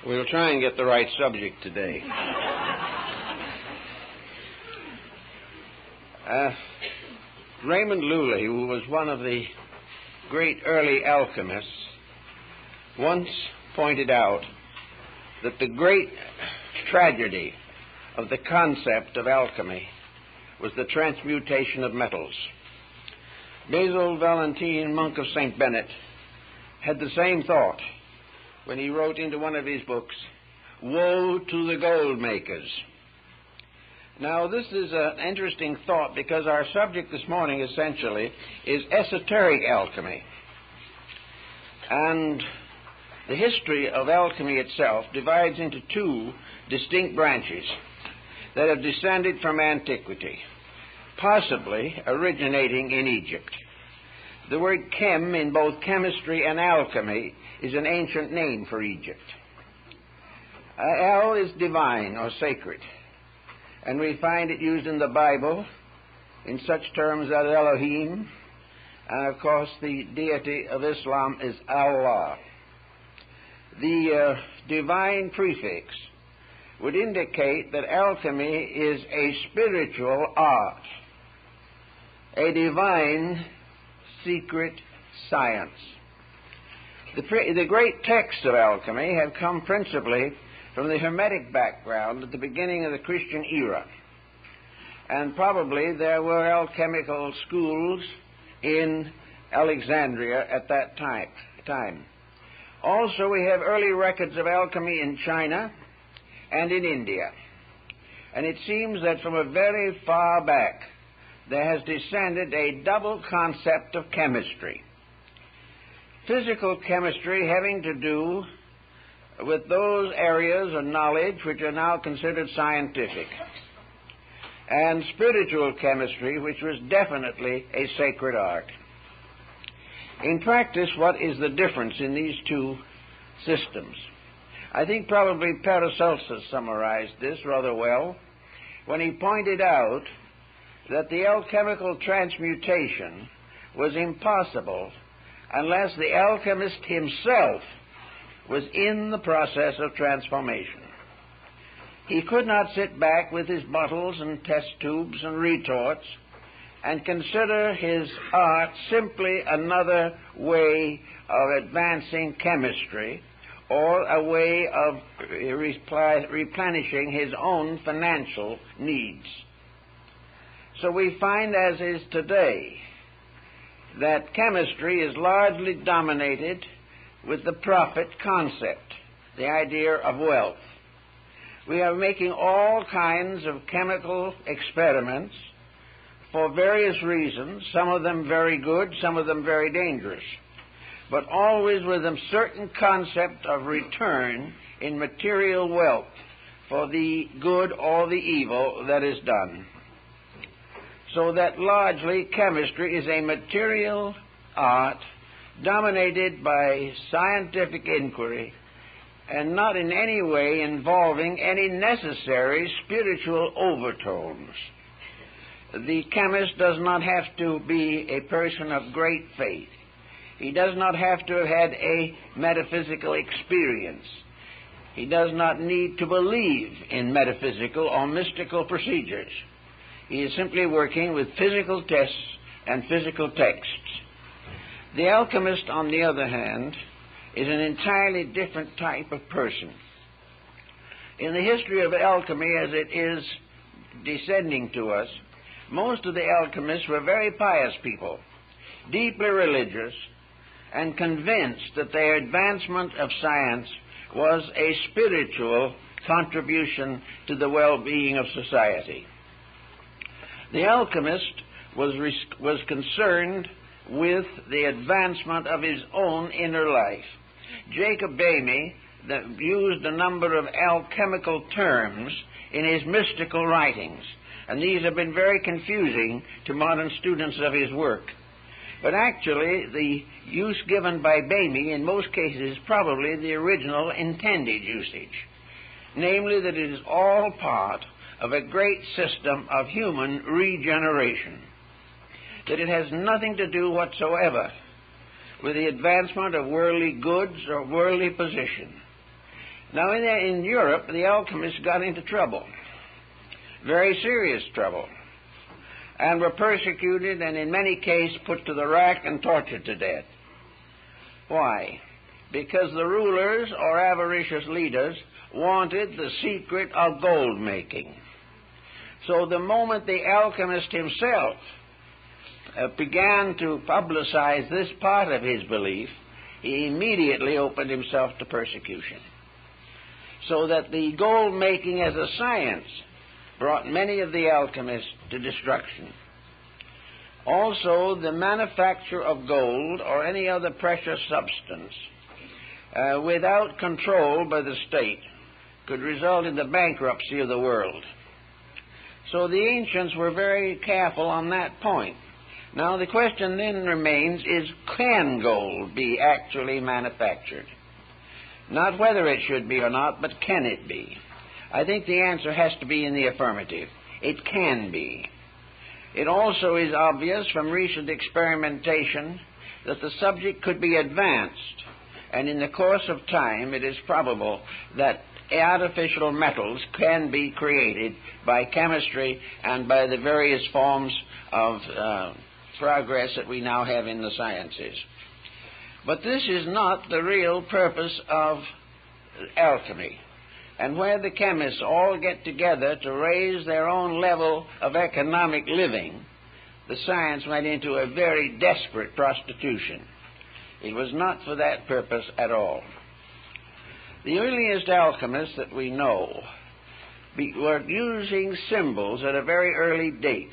We'll try and get the right subject today. Raymond Lully, who was one of the great early alchemists, once pointed out that the great tragedy of the concept of alchemy was the transmutation of metals. Basil Valentine, monk of St. Bennet, had the same thought when he wrote into one of his books, "Woe to the gold makers." Now, this is an interesting thought because our subject this morning essentially is esoteric alchemy. And the history of alchemy itself divides into two distinct branches that have descended from antiquity, possibly originating in Egypt. The word chem in both chemistry and alchemy is an ancient name for Egypt. El is divine or sacred, and we find it used in the Bible in such terms as Elohim, and of course the deity of Islam is Allah. The divine prefix would indicate that alchemy is a spiritual art, a divine secret science. The great texts of alchemy have come principally from the Hermetic background at the beginning of the Christian era. And probably there were alchemical schools in Alexandria at that time. Also, we have early records of alchemy in China and in India. And it seems that from a very far back, there has descended a double concept of chemistry. Physical chemistry having to do with those areas of knowledge which are now considered scientific, and spiritual chemistry, which was definitely a sacred art. In practice, what is the difference in these two systems? I think probably Paracelsus summarized this rather well when he pointed out that the alchemical transmutation was impossible unless the alchemist himself was in the process of transformation. He could not sit back with his bottles and test tubes and retorts and consider his art simply another way of advancing chemistry or a way of replenishing his own financial needs. So we find, as is today, that chemistry is largely dominated with the profit concept, the idea of wealth. We are making all kinds of chemical experiments for various reasons, some of them very good, some of them very dangerous, but always with a certain concept of return in material wealth for the good or the evil that is done. So that largely chemistry is a material art dominated by scientific inquiry and not in any way involving any necessary spiritual overtones. The chemist does not have to be a person of great faith. He does not have to have had a metaphysical experience. He does not need to believe in metaphysical or mystical procedures. He is simply working with physical tests and physical texts. The alchemist, on the other hand, is an entirely different type of person. In the history of alchemy, as it is descending to us, most of the alchemists were very pious people, deeply religious, and convinced that their advancement of science was a spiritual contribution to the well-being of society. The alchemist was concerned with the advancement of his own inner life. Jacob Boehme used a number of alchemical terms in his mystical writings, and these have been very confusing to modern students of his work. But actually, the use given by Boehme in most cases is probably the original intended usage, namely that it is all part of a great system of human regeneration, that it has nothing to do whatsoever with the advancement of worldly goods or worldly position. Now, in Europe, the alchemists got into trouble, very serious trouble, and were persecuted and in many cases put to the rack and tortured to death. Why? Because the rulers or avaricious leaders wanted the secret of gold making. So the moment the alchemist himself began to publicize this part of his belief, he immediately opened himself to persecution. So that the gold making as a science brought many of the alchemists to destruction. Also, the manufacture of gold or any other precious substance without control by the state could result in the bankruptcy of the world. So the ancients were very careful on that point. Now the question then remains is, can gold be actually manufactured? Not whether it should be or not, but can it be? I think the answer has to be in the affirmative. It can be. It also is obvious from recent experimentation that the subject could be advanced, and in the course of time it is probable that artificial metals can be created by chemistry and by the various forms of progress that we now have in the sciences. But this is not the real purpose of alchemy. And where the chemists all get together to raise their own level of economic living, the science went into a very desperate prostitution. It was not for that purpose at all. The earliest alchemists that we know were using symbols at a very early date.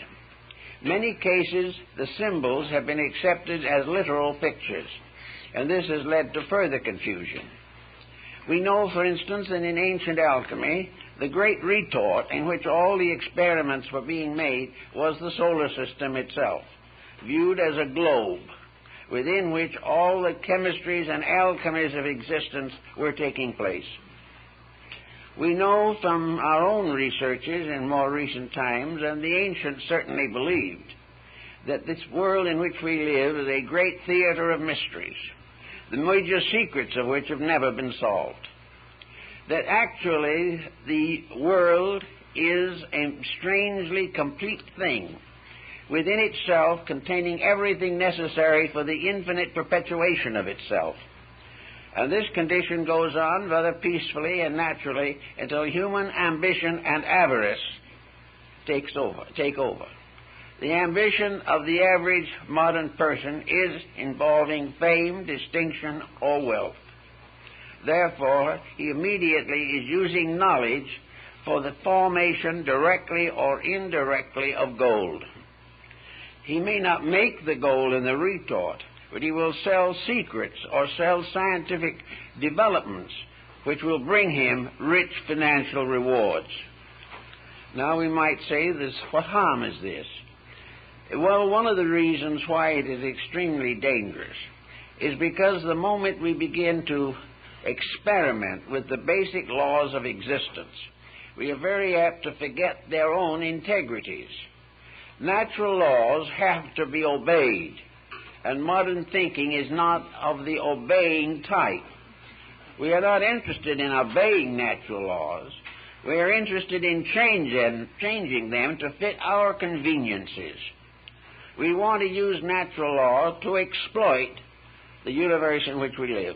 In many cases, the symbols have been accepted as literal pictures, and this has led to further confusion. We know, for instance, that in ancient alchemy, the great retort in which all the experiments were being made was the solar system itself, viewed as a globe, within which all the chemistries and alchemies of existence were taking place. We know from our own researches in more recent times, and the ancients certainly believed, that this world in which we live is a great theater of mysteries, the major secrets of which have never been solved. That actually the world is a strangely complete thing, within itself containing everything necessary for the infinite perpetuation of itself. And this condition goes on rather peacefully and naturally until human ambition and avarice take over. The ambition of the average modern person is involving fame, distinction, or wealth. Therefore, he immediately is using knowledge for the formation, directly or indirectly, of gold. He may not make the gold in the retort, but he will sell secrets or sell scientific developments which will bring him rich financial rewards. Now we might say this, what harm is this? Well, one of the reasons why it is extremely dangerous is because the moment we begin to experiment with the basic laws of existence, we are very apt to forget their own integrities. Natural laws have to be obeyed, and modern thinking is not of the obeying type. We are not interested in obeying natural laws. We are interested in changing them to fit our conveniences. We want to use natural law to exploit the universe in which we live.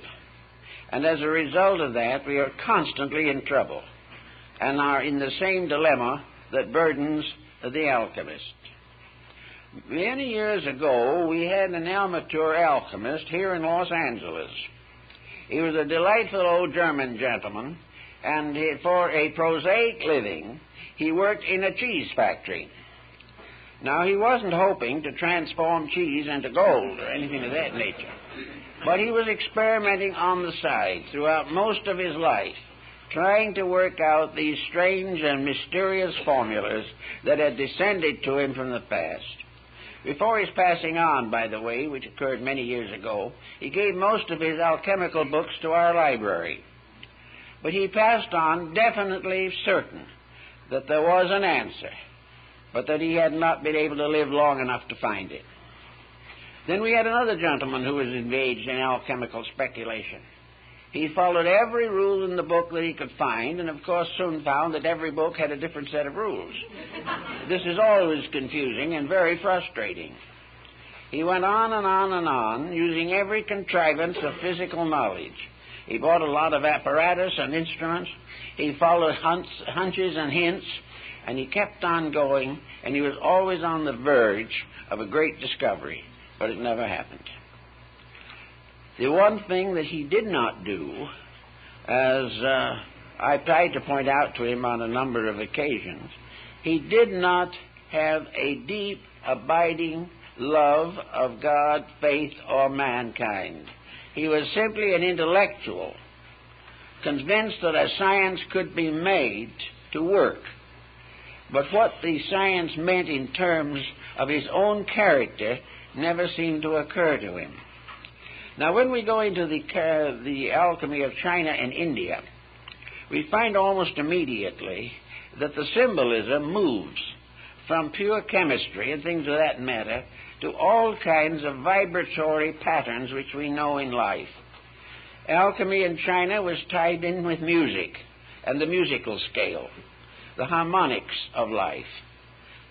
And as a result of that, we are constantly in trouble and are in the same dilemma that burdens the alchemist. Many years ago, we had an amateur alchemist here in Los Angeles. He was a delightful old German gentleman, and for a prosaic living, he worked in a cheese factory. Now, he wasn't hoping to transform cheese into gold or anything of that nature, but he was experimenting on the side throughout most of his life, trying to work out these strange and mysterious formulas that had descended to him from the past. Before his passing on, by the way, which occurred many years ago, he gave most of his alchemical books to our library. But he passed on definitely certain that there was an answer, but that he had not been able to live long enough to find it. Then we had another gentleman who was engaged in alchemical speculation. He followed every rule in the book that he could find, and of course soon found that every book had a different set of rules. This is always confusing and very frustrating. He went on and on and on, using every contrivance of physical knowledge. He bought a lot of apparatus and instruments. He followed hunches and hints, and he kept on going, and he was always on the verge of a great discovery, but it never happened. The one thing that he did not do, as I tried to point out to him on a number of occasions, he did not have a deep, abiding love of God, faith, or mankind. He was simply an intellectual, convinced that a science could be made to work. But what the science meant in terms of his own character never seemed to occur to him. Now, when we go into the alchemy of China and India, we find almost immediately that the symbolism moves from pure chemistry and things of that matter to all kinds of vibratory patterns which we know in life. Alchemy in China was tied in with music and the musical scale, the harmonics of life.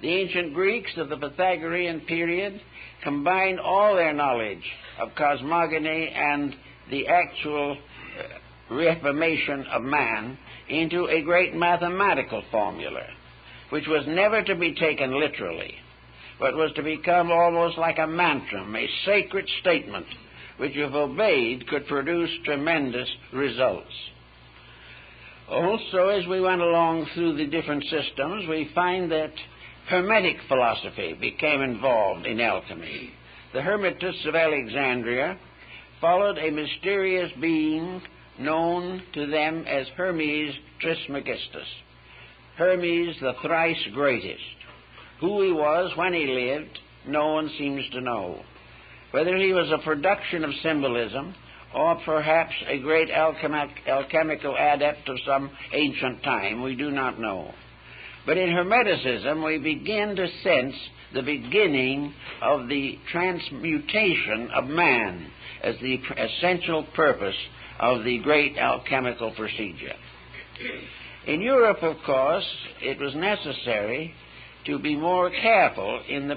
The ancient Greeks of the Pythagorean period combined all their knowledge of cosmogony and the actual reformation of man into a great mathematical formula, which was never to be taken literally, but was to become almost like a mantra, a sacred statement, which if obeyed could produce tremendous results. Also, as we went along through the different systems, we find that Hermetic philosophy became involved in alchemy. The Hermetists of Alexandria followed a mysterious being known to them as Hermes Trismegistus, Hermes the thrice greatest. Who he was, when he lived, no one seems to know. Whether he was a production of symbolism or perhaps a great alchemical adept of some ancient time, we do not know. But in Hermeticism, we begin to sense the beginning of the transmutation of man as the essential purpose of the great alchemical procedure. In Europe, of course, it was necessary to be more careful in the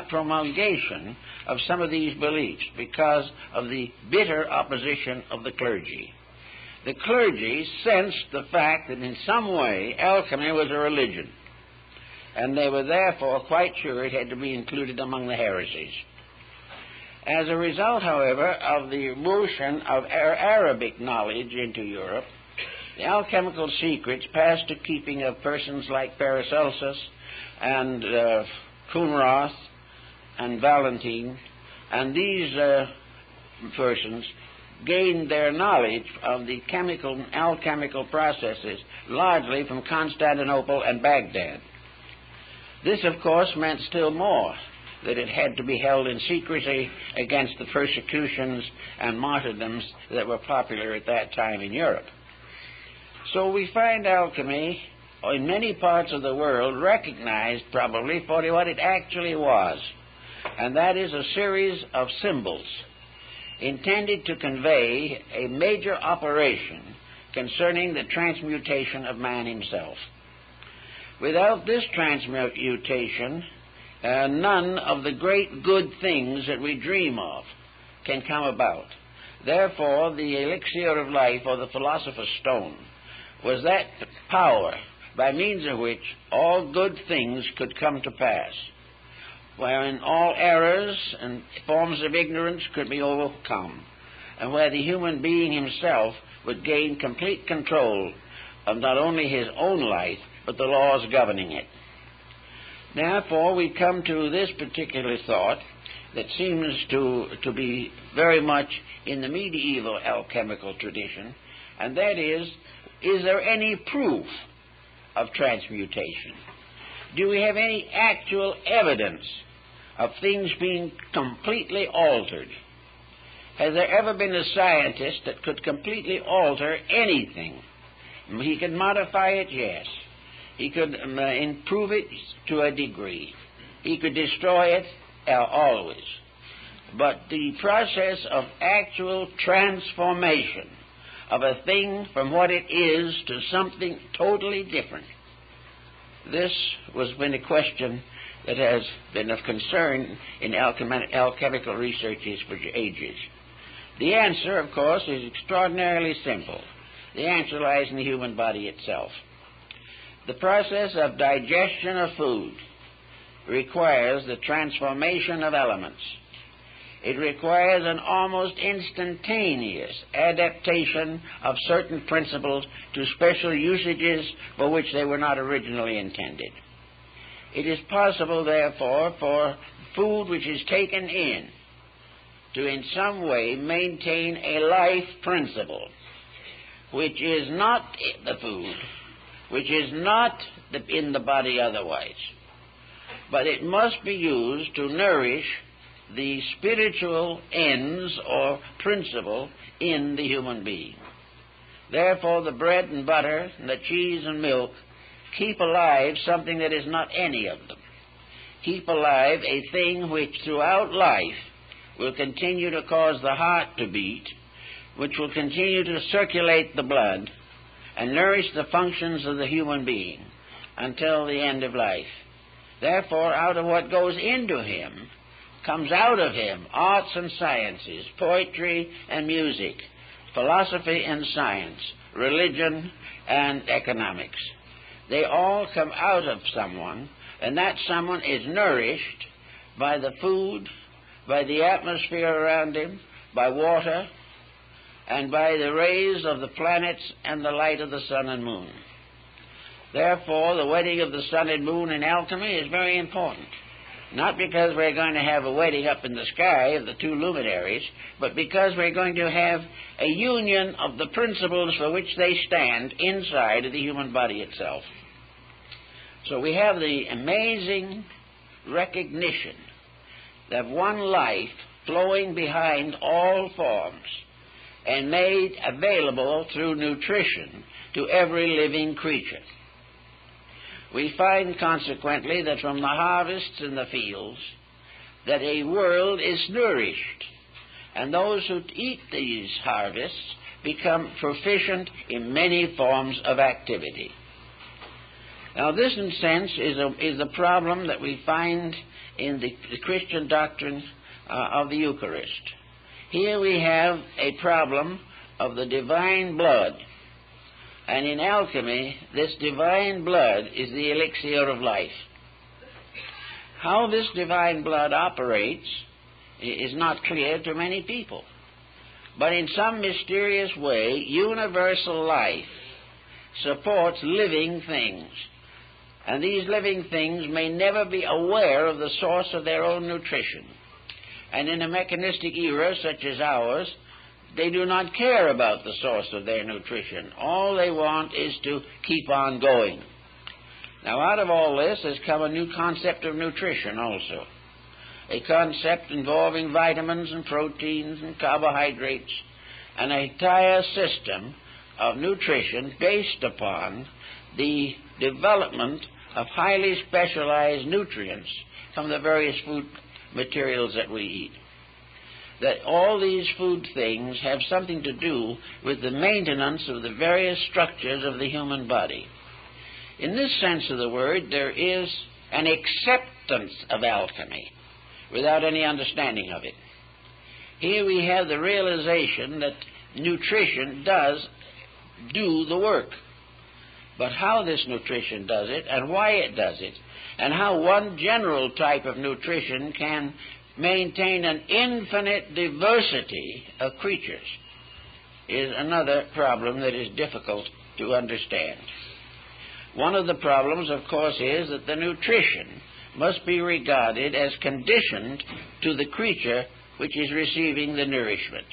promulgation of some of these beliefs because of the bitter opposition of the clergy. The clergy sensed the fact that in some way alchemy was a religion, and they were therefore quite sure it had to be included among the heresies. As a result, however, of the motion of Arabic knowledge into Europe, the alchemical secrets passed to keeping of persons like Paracelsus and Kuhnroth and Valentine, and these persons gained their knowledge of the alchemical processes largely from Constantinople and Baghdad. This, of course, meant still more, that it had to be held in secrecy against the persecutions and martyrdoms that were popular at that time in Europe. So we find alchemy in many parts of the world recognized probably for what it actually was, and that is a series of symbols intended to convey a major operation concerning the transmutation of man himself. Without this transmutation, none of the great good things that we dream of can come about. Therefore, the elixir of life, or the philosopher's stone, was that power by means of which all good things could come to pass, wherein all errors and forms of ignorance could be overcome, and where the human being himself would gain complete control of not only his own life, but the laws governing it. Therefore, we come to this particular thought that seems to be very much in the medieval alchemical tradition, and that is there any proof of transmutation? Do we have any actual evidence of things being completely altered? Has there ever been a scientist that could completely alter anything? He could modify it, yes. He could improve it to a degree. He could destroy it always. But the process of actual transformation of a thing from what it is to something totally different. This has been a question that has been of concern in alchemical researches for ages. The answer, of course, is extraordinarily simple. The answer lies in the human body itself. The process of digestion of food requires the transformation of elements. It requires an almost instantaneous adaptation of certain principles to special usages for which they were not originally intended. It is possible, therefore, for food which is taken in to in some way maintain a life principle which is not the food, which is not in the body otherwise, but it must be used to nourish the spiritual ends or principle in the human being. Therefore, the bread and butter and the cheese and milk keep alive something that is not any of them. Keep alive a thing which throughout life will continue to cause the heart to beat, which will continue to circulate the blood and nourish the functions of the human being until the end of life. Therefore, out of what goes into him comes out of him arts and sciences, poetry and music, philosophy and science, religion and economics. They all come out of someone, and that someone is nourished by the food, by the atmosphere around him, by water, and by the rays of the planets and the light of the sun and moon. Therefore, the wedding of the sun and moon in alchemy is very important. Not because we're going to have a wedding up in the sky of the two luminaries, but because we're going to have a union of the principles for which they stand inside of the human body itself. So we have the amazing recognition of one life flowing behind all forms and made available through nutrition to every living creature. We find, consequently, that from the harvests in the fields, that a world is nourished, and those who eat these harvests become proficient in many forms of activity. Now, this, in a sense, is a problem that we find in the Christian doctrine of the Eucharist. Here we have a problem of the divine blood. And in alchemy, this divine blood is the elixir of life. How this divine blood operates is not clear to many people. But in some mysterious way, universal life supports living things. And these living things may never be aware of the source of their own nutrition. And in a mechanistic era such as ours, they do not care about the source of their nutrition. All they want is to keep on going. Now, out of all this has come a new concept of nutrition also. A concept involving vitamins and proteins and carbohydrates, and an entire system of nutrition based upon the development of highly specialized nutrients from the various food materials that we eat. That all these food things have something to do with the maintenance of the various structures of the human body. In this sense of the word, there is an acceptance of alchemy without any understanding of it. Here we have the realization that nutrition does do the work. But how this nutrition does it, and why it does it, and how one general type of nutrition can maintain an infinite diversity of creatures is another problem that is difficult to understand. One of the problems, of course, is that the nutrition must be regarded as conditioned to the creature which is receiving the nourishment.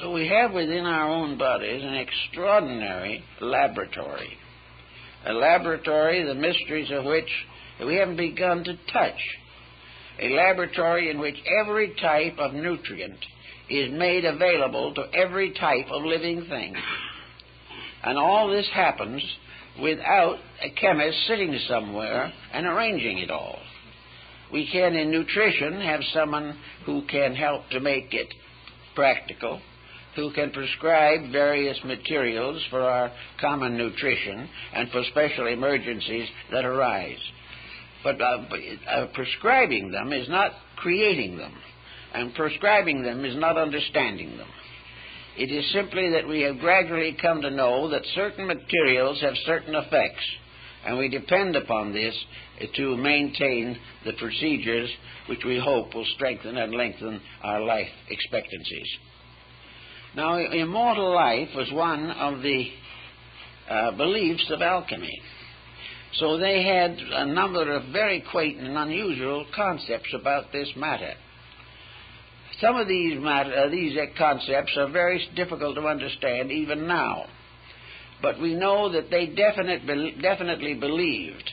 So we have within our own bodies an extraordinary laboratory, a laboratory the mysteries of which we haven't begun to touch, a laboratory in which every type of nutrient is made available to every type of living thing. And all this happens without a chemist sitting somewhere and arranging it all. We can, in nutrition, have someone who can help to make it practical, who can prescribe various materials for our common nutrition and for special emergencies that arise. But prescribing them is not creating them, and prescribing them is not understanding them. It is simply that we have gradually come to know that certain materials have certain effects, and we depend upon this to maintain the procedures which we hope will strengthen and lengthen our life expectancies. Now, immortal life was one of the beliefs of alchemy. So they had a number of very quaint and unusual concepts about this matter. Some of these concepts are very difficult to understand even now. But we know that they definitely believed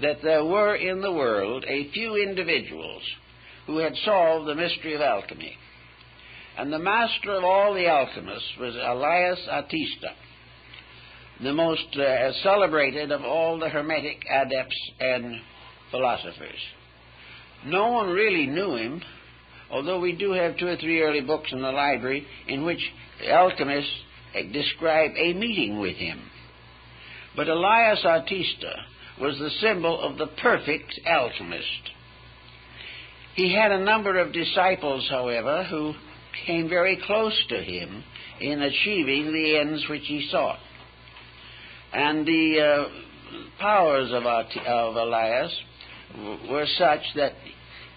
that there were in the world a few individuals who had solved the mystery of alchemy. And the master of all the alchemists was Elias Artista, the most celebrated of all the Hermetic adepts and philosophers. No one really knew him, although we do have 2 or 3 early books in the library in which alchemists describe a meeting with him. But Elias Artista was the symbol of the perfect alchemist. He had a number of disciples, however, who came very close to him in achieving the ends which he sought. And the powers of Elias were such that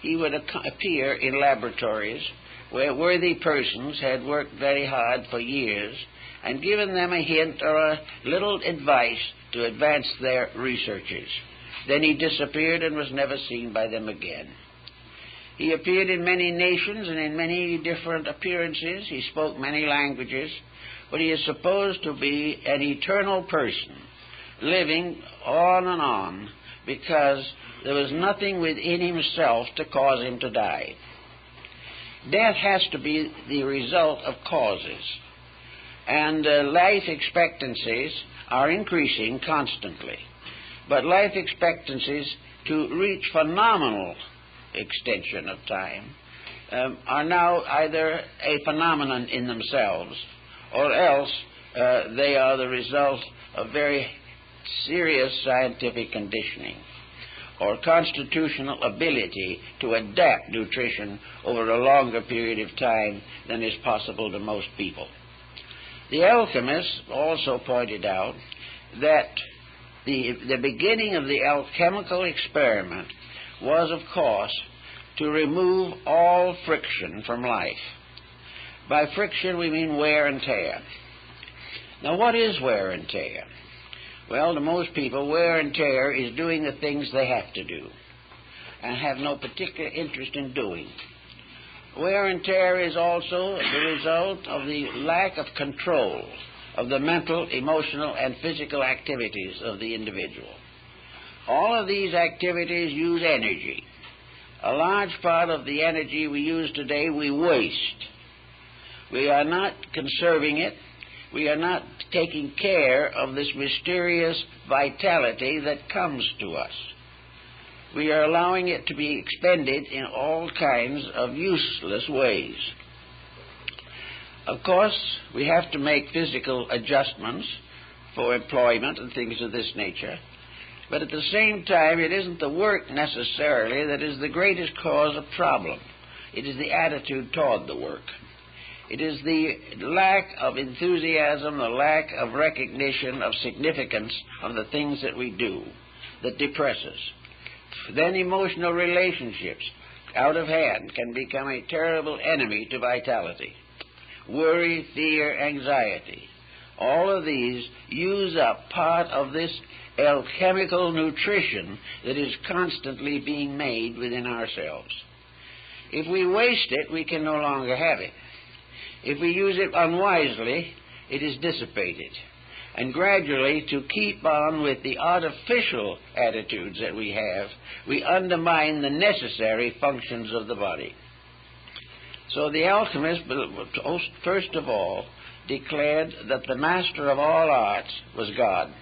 he would appear in laboratories where worthy persons had worked very hard for years and given them a hint or a little advice to advance their researches. Then he disappeared and was never seen by them again. He appeared in many nations and in many different appearances. He spoke many languages, but he is supposed to be an eternal person, living on and on, because there was nothing within himself to cause him to die. Death has to be the result of causes, and life expectancies are increasing constantly. But life expectancies to reach phenomenal extension of time are now either a phenomenon in themselves, or else they are the result of very serious scientific conditioning or constitutional ability to adapt nutrition over a longer period of time than is possible to most people. The alchemists also pointed out that the beginning of the alchemical experiment was, of course, to remove all friction from life. By friction we mean wear and tear. Now, what is wear and tear? Well, to most people, wear and tear is doing the things they have to do and have no particular interest in doing. Wear and tear is also the result of the lack of control of the mental, emotional, and physical activities of the individual. All of these activities use energy. A large part of the energy we use today we waste. We are not conserving it. We are not taking care of this mysterious vitality that comes to us. We are allowing it to be expended in all kinds of useless ways. Of course, we have to make physical adjustments for employment and things of this nature, but at the same time, it isn't the work necessarily that is the greatest cause of problem. It is the attitude toward the work. It is the lack of enthusiasm, the lack of recognition of significance of the things that we do that depresses. Then emotional relationships, out of hand, can become a terrible enemy to vitality. Worry, fear, anxiety, all of these use up part of this alchemical nutrition that is constantly being made within ourselves. If we waste it, we can no longer have it. If we use it unwisely, it is dissipated. And gradually, to keep on with the artificial attitudes that we have, we undermine the necessary functions of the body. So the alchemists, first of all, declared that the master of all arts was God.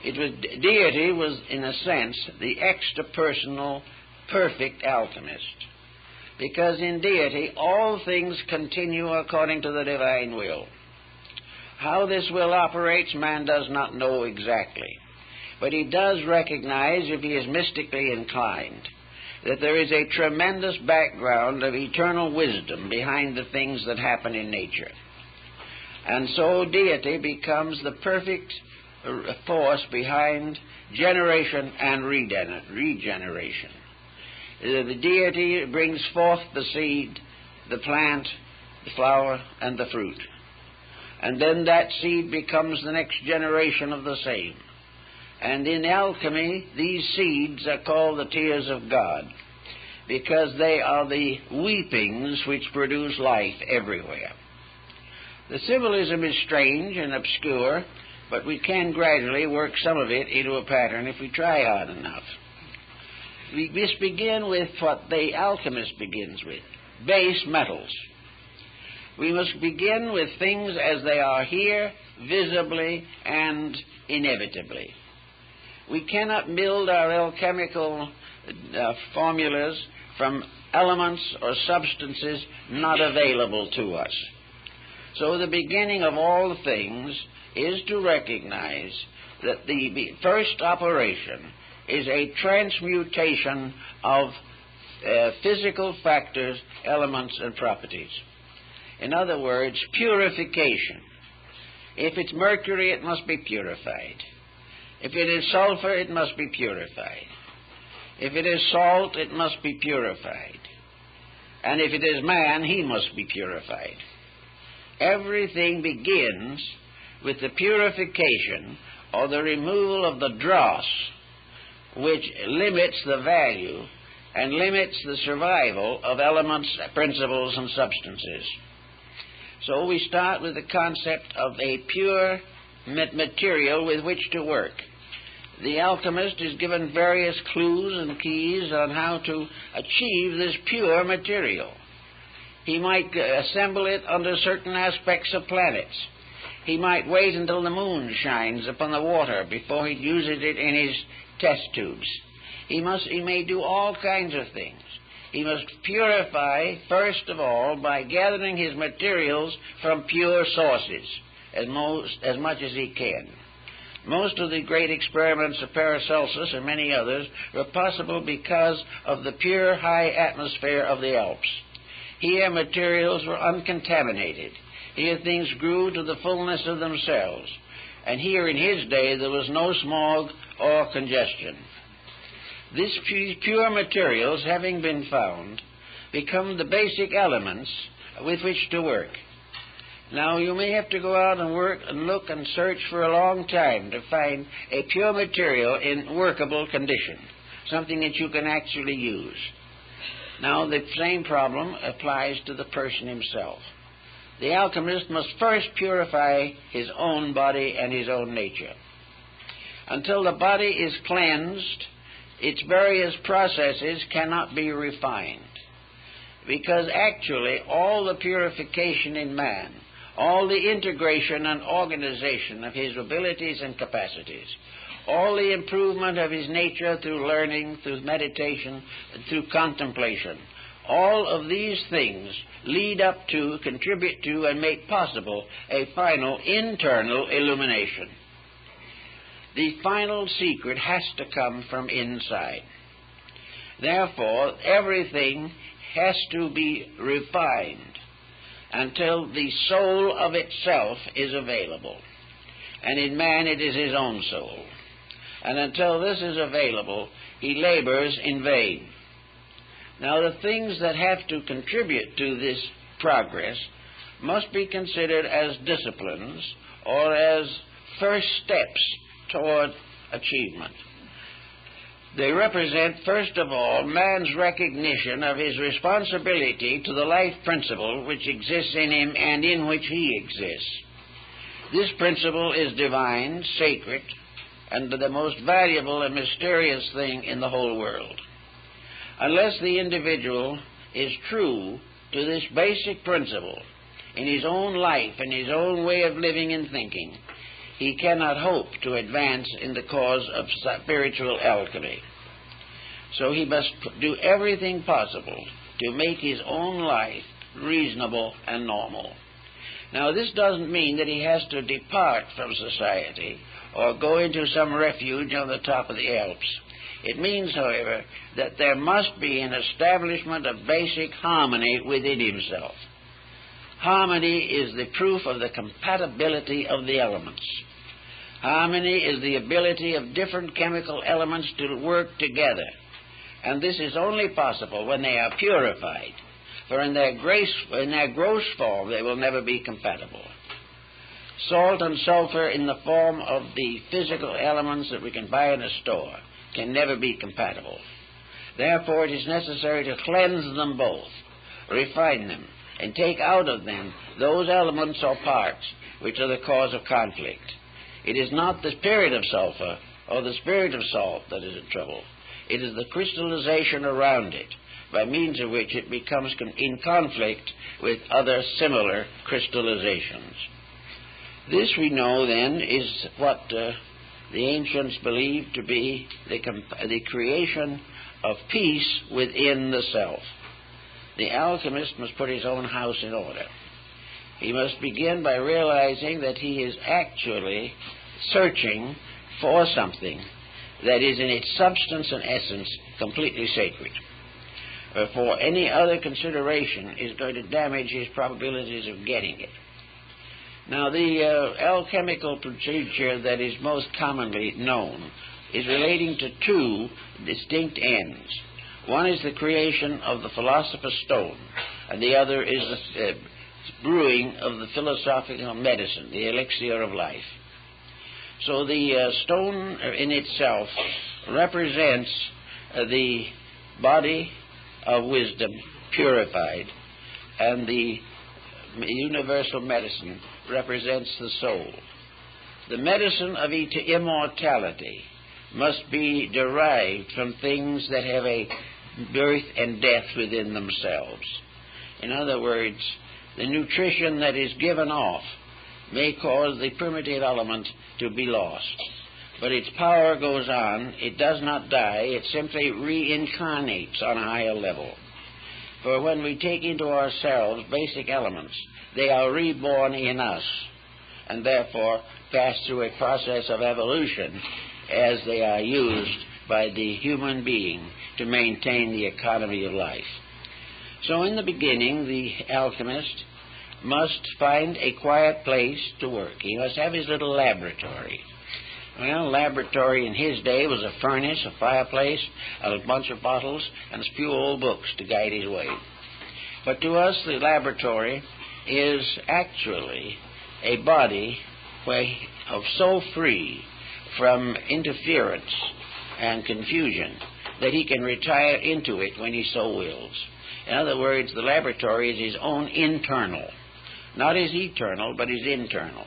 Deity was, in a sense, the extra-personal, perfect alchemist. because in deity all things continue according to the divine will. How this will operates, man does not know exactly. But he does recognize, if he is mystically inclined, that there is a tremendous background of eternal wisdom behind the things that happen in nature. And so deity becomes the perfect force behind generation and regeneration. The deity brings forth the seed, the plant, the flower, and the fruit. And then that seed becomes the next generation of the same. And in alchemy, these seeds are called the tears of God, because they are the weepings which produce life everywhere. The symbolism is strange and obscure, but we can gradually work some of it into a pattern if we try hard enough. We must begin with what the alchemist begins with, base metals. We must begin with things as they are here, visibly and inevitably. We cannot build our alchemical formulas from elements or substances not available to us. So the beginning of all things is to recognize that the first operation is a transmutation of physical factors, elements, and properties. In other words, purification. If it's mercury, it must be purified. If it is sulfur, it must be purified. If it is salt, it must be purified. And if it is man, he must be purified. Everything begins with the purification or the removal of the dross, which limits the value and limits the survival of elements, principles, and substances. So we start with the concept of a pure material with which to work. The alchemist is given various clues and keys on how to achieve this pure material. He might assemble it under certain aspects of planets. He might wait until the moon shines upon the water before he uses it in his test tubes. He may do all kinds of things. He must purify, first of all, by gathering his materials from pure sources, as much as he can. Most of the great experiments of Paracelsus and many others were possible because of the pure high atmosphere of the Alps. Here materials were uncontaminated. Here things grew to the fullness of themselves. And here in his day there was no smog or congestion. These pure materials, having been found, become the basic elements with which to work. Now, you may have to go out and work and look and search for a long time to find a pure material in workable condition, something that you can actually use. Now, the same problem applies to the person himself. The alchemist must first purify his own body and his own nature. Until the body is cleansed, its various processes cannot be refined, because actually all the purification in man, all the integration and organization of his abilities and capacities, all the improvement of his nature through learning, through meditation, and through contemplation, all of these things lead up to, contribute to, and make possible a final internal illumination. The final secret has to come from inside. Therefore, everything has to be refined until the soul of itself is available. And in man it is his own soul. And until this is available, he labors in vain. Now, the things that have to contribute to this progress must be considered as disciplines or as first steps toward achievement. They represent, first of all, man's recognition of his responsibility to the life principle which exists in him and in which he exists. This principle is divine, sacred, and the most valuable and mysterious thing in the whole world. Unless the individual is true to this basic principle in his own life and his own way of living and thinking, he cannot hope to advance in the cause of spiritual alchemy. So he must do everything possible to make his own life reasonable and normal. Now, this doesn't mean that he has to depart from society or go into some refuge on the top of the Alps. It means, however, that there must be an establishment of basic harmony within himself. Harmony is the proof of the compatibility of the elements. Harmony is the ability of different chemical elements to work together, and this is only possible when they are purified, for in their gross form they will never be compatible. Salt and sulfur in the form of the physical elements that we can buy in a store can never be compatible. Therefore, it is necessary to cleanse them both, refine them, and take out of them those elements or parts which are the cause of conflict. It is not the spirit of sulfur or the spirit of salt that is in trouble. It is the crystallization around it, by means of which it becomes in conflict with other similar crystallizations. This, we know, then, is what the ancients believed to be the creation of peace within the self. The alchemist must put his own house in order. He must begin by realizing that he is actually searching for something that is in its substance and essence completely sacred. For any other consideration is going to damage his probabilities of getting it. Now, the alchemical procedure that is most commonly known is relating to two distinct ends. One is the creation of the philosopher's stone, and the other is the brewing of the philosophical medicine, the elixir of life. So the stone in itself represents the body of wisdom purified, and the universal medicine represents the soul. The medicine of immortality must be derived from things that have a birth and death within themselves. In other words, the nutrition that is given off may cause the primitive element to be lost, but its power goes on. It does not die. It simply reincarnates on a higher level. For when we take into ourselves basic elements, they are reborn in us, and therefore pass through a process of evolution as they are used by the human being to maintain the economy of life. So in the beginning, the alchemist must find a quiet place to work. He must have his little laboratory. Well, laboratory in his day was a furnace, a fireplace, a bunch of bottles, and a few old books to guide his way. But to us, the laboratory is actually a body so free from interference and confusion that he can retire into it when he so wills. In other words, the laboratory is his own internal, not his eternal, but his internal.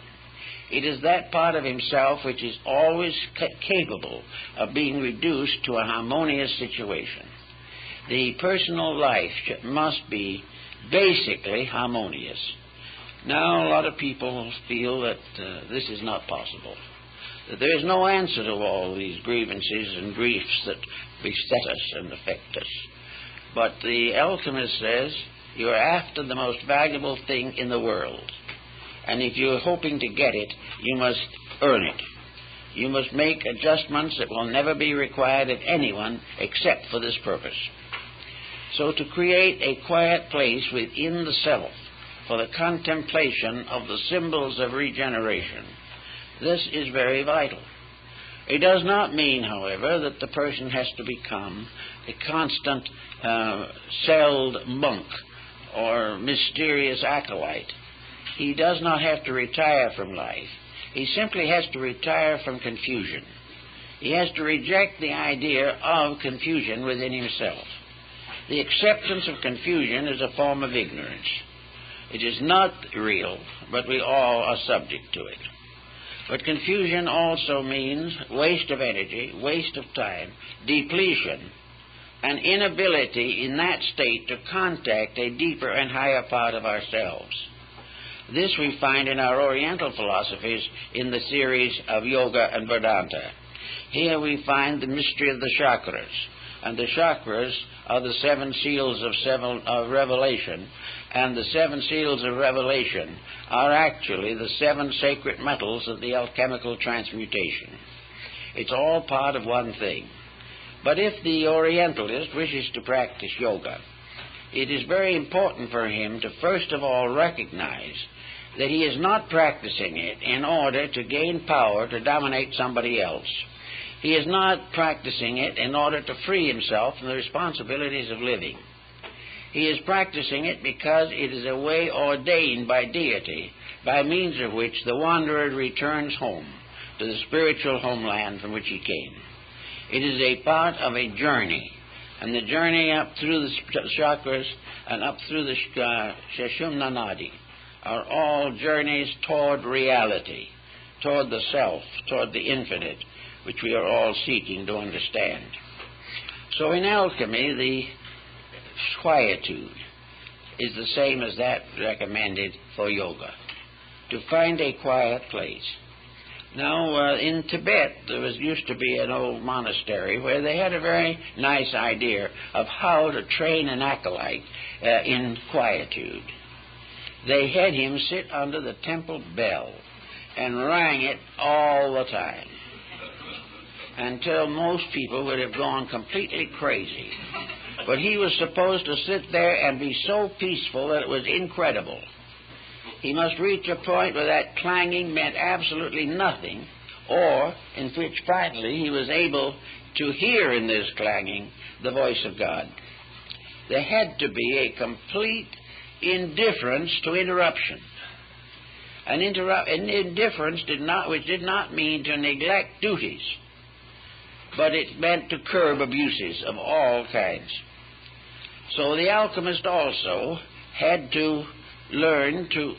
It is that part of himself which is always capable of being reduced to a harmonious situation. The personal life must be basically harmonious. Now, a lot of people feel that this is not possible, that there is no answer to all these grievances and griefs that beset us and affect us. But the alchemist says, you're after the most valuable thing in the world, and if you're hoping to get it, you must earn it. You must make adjustments that will never be required of anyone except for this purpose. So to create a quiet place within the self for the contemplation of the symbols of regeneration, this is very vital. It does not mean, however, that the person has to become a constant celled monk or mysterious acolyte. He does not have to retire from life. He simply has to retire from confusion. He has to reject the idea of confusion within himself. The acceptance of confusion is a form of ignorance. It is not real, but we all are subject to it. But confusion also means waste of energy, waste of time, depletion, and inability in that state to contact a deeper and higher part of ourselves. This we find in our Oriental philosophies in the series of Yoga and Vedanta. Here we find the mystery of the chakras, And the chakras are the seven seals of revelation. And the seven seals of revelation are actually the seven sacred metals of the alchemical transmutation. It's all part of one thing. But if the Orientalist wishes to practice yoga, it is very important for him to first of all recognize that he is not practicing it in order to gain power to dominate somebody else. He is not practicing it in order to free himself from the responsibilities of living. He is practicing it because it is a way ordained by deity, by means of which the wanderer returns home to the spiritual homeland from which he came. It is a part of a journey, and the journey up through the chakras and up through the Sushumna Nadi are all journeys toward reality, toward the self, toward the infinite, which we are all seeking to understand. So in alchemy, the quietude is the same as that recommended for yoga, to find a quiet place. Now, in Tibet, there used to be an old monastery where they had a very nice idea of how to train an acolyte in quietude. They had him sit under the temple bell and rang it all the time, until most people would have gone completely crazy. But he was supposed to sit there and be so peaceful that it was incredible. He must reach a point where that clanging meant absolutely nothing, or in which finally he was able to hear in this clanging the voice of God. There had to be a complete indifference to interruption. An indifference which did not mean to neglect duties, but it meant to curb abuses of all kinds. So the alchemist also had to learn to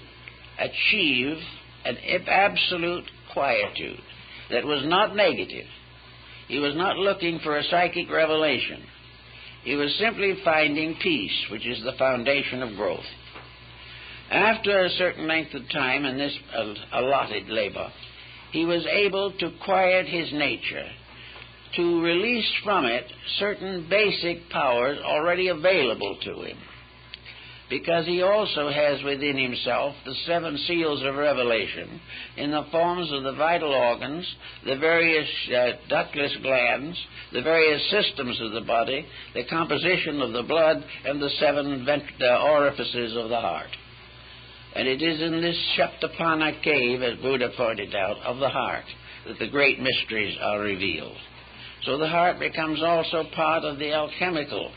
achieve an absolute quietude that was not negative. He was not looking for a psychic revelation. He was simply finding peace, which is the foundation of growth. After a certain length of time in this allotted labor, he was able to quiet his nature, to release from it certain basic powers already available to him, because he also has within himself the seven seals of revelation in the forms of the vital organs, the various ductless glands, the various systems of the body, the composition of the blood, and the seven orifices of the heart. And it is in this Shaptapana cave, as Buddha pointed out, of the heart, that the great mysteries are revealed. So the heart becomes also part of the alchemical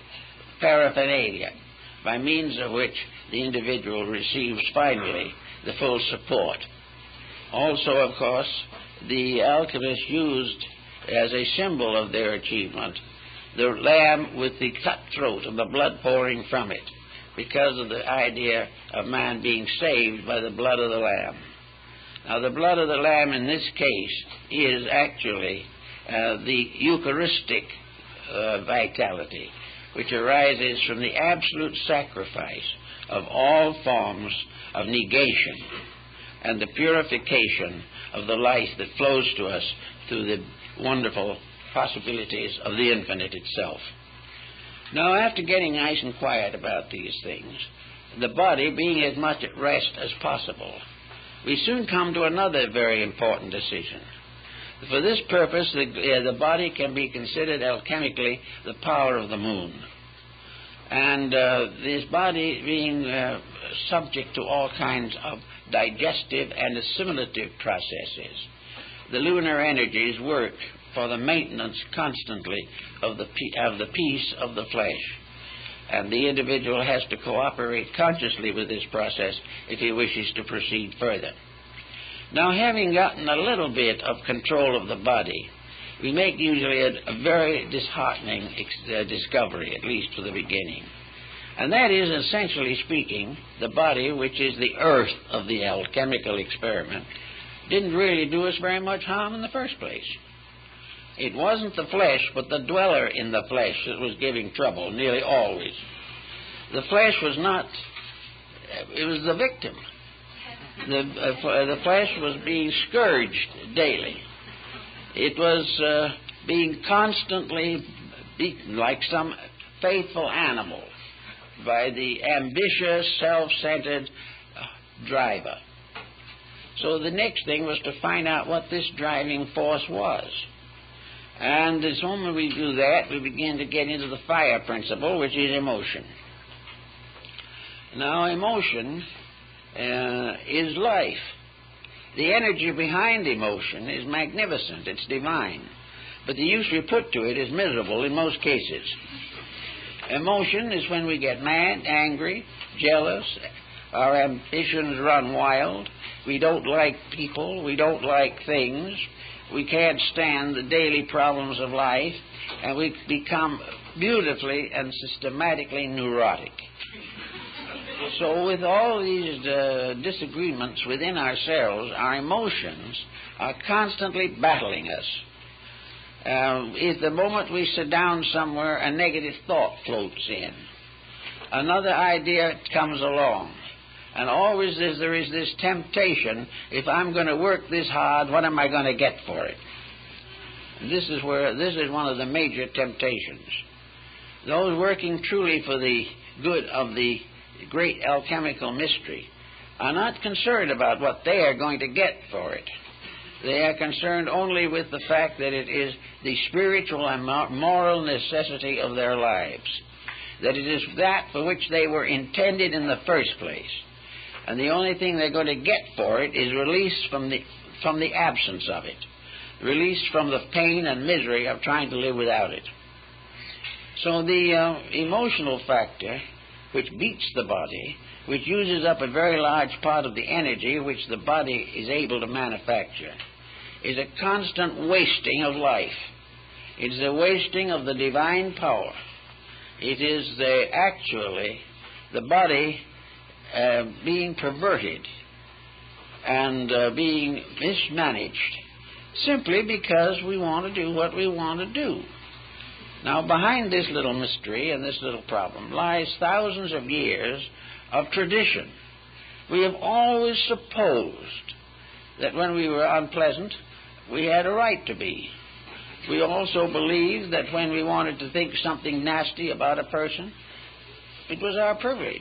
paraphernalia, by means of which the individual receives finally the full support. Also, of course, the alchemists used as a symbol of their achievement the lamb with the cut throat and the blood pouring from it, because of the idea of man being saved by the blood of the lamb. Now, the blood of the lamb in this case is actually the Eucharistic vitality, which arises from the absolute sacrifice of all forms of negation and the purification of the life that flows to us through the wonderful possibilities of the infinite itself. Now, after getting nice and quiet about these things, the body being as much at rest as possible, we soon come to another very important decision. For this purpose, the body can be considered alchemically the power of the moon. And this body being subject to all kinds of digestive and assimilative processes, the lunar energies work for the maintenance constantly of the peace of the flesh. And the individual has to cooperate consciously with this process if he wishes to proceed further. Now, having gotten a little bit of control of the body, we make usually a very disheartening discovery, at least for the beginning. And that is, essentially speaking, the body, which is the earth of the alchemical experiment, didn't really do us very much harm in the first place. It wasn't the flesh, but the dweller in the flesh that was giving trouble, nearly always. The flesh was not, it was the victim. The flesh was being scourged daily. It was being constantly beaten like some faithful animal by the ambitious, self-centered driver. So the next thing was to find out what this driving force was. And the moment we do that, we begin to get into the fire principle, which is emotion. Now, emotion is life. The energy behind emotion is magnificent. It's divine. But the use we put to it is miserable in most cases. Emotion is when we get mad, angry, jealous, our ambitions run wild, we don't like people, we don't like things, we can't stand the daily problems of life, and we become beautifully and systematically neurotic. So with all these disagreements within ourselves, our emotions are constantly battling us. If the moment we sit down somewhere, a negative thought floats in. Another idea comes along. And always there is this temptation, if I'm going to work this hard, what am I going to get for it? And this is one of the major temptations. Those working truly for the good of the great alchemical mystery are not concerned about what they are going to get for it. They are concerned only with the fact that it is the spiritual and moral necessity of their lives, that it is that for which they were intended in the first place. And the only thing they're going to get for it is release from the absence of it, release from the pain and misery of trying to live without it. So the emotional factor, which beats the body, which uses up a very large part of the energy which the body is able to manufacture, is a constant wasting of life. It is a wasting of the divine power. It is actually the body being perverted and being mismanaged simply because we want to do what we want to do. Now, behind this little mystery and this little problem lies thousands of years of tradition. We have always supposed that when we were unpleasant, we had a right to be. We also believed that when we wanted to think something nasty about a person, it was our privilege.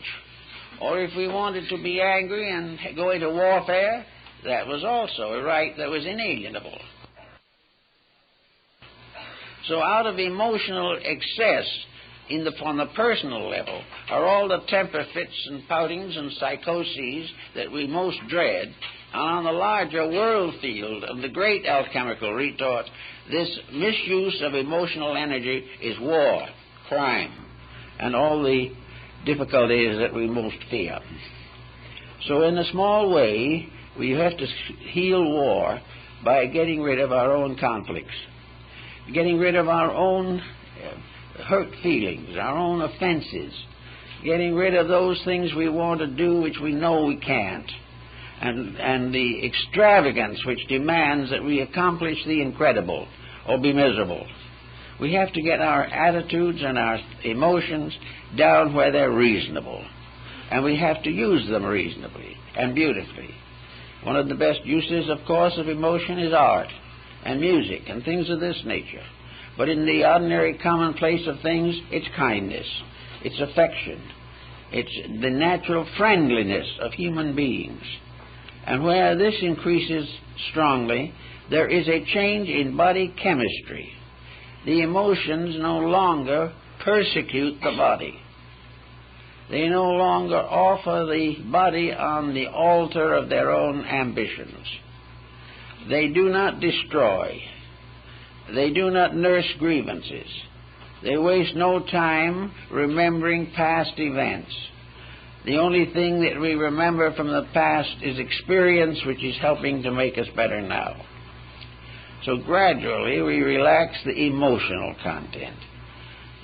Or if we wanted to be angry and go into warfare, that was also a right that was inalienable. So out of emotional excess on the personal level are all the temper fits and poutings and psychoses that we most dread. And on the larger world field of the great alchemical retort, this misuse of emotional energy is war, crime, and all the difficulties that we most fear. So in a small way, we have to heal war by getting rid of our own conflicts, getting rid of our own hurt feelings, our own offenses, getting rid of those things we want to do which we know we can't, and the extravagance which demands that we accomplish the incredible or be miserable. We have to get our attitudes and our emotions down where they're reasonable, and we have to use them reasonably and beautifully. One of the best uses, of course, of emotion is art and music and things of this nature. But in the ordinary commonplace of things, it's kindness, it's affection, it's the natural friendliness of human beings. And where this increases strongly, there is a change in body chemistry. The emotions no longer persecute the body. They no longer offer the body on the altar of their own ambitions. They do not destroy. They do not nurse grievances. They waste no time remembering past events. The only thing that we remember from the past is experience which is helping to make us better now. So gradually we relax the emotional content.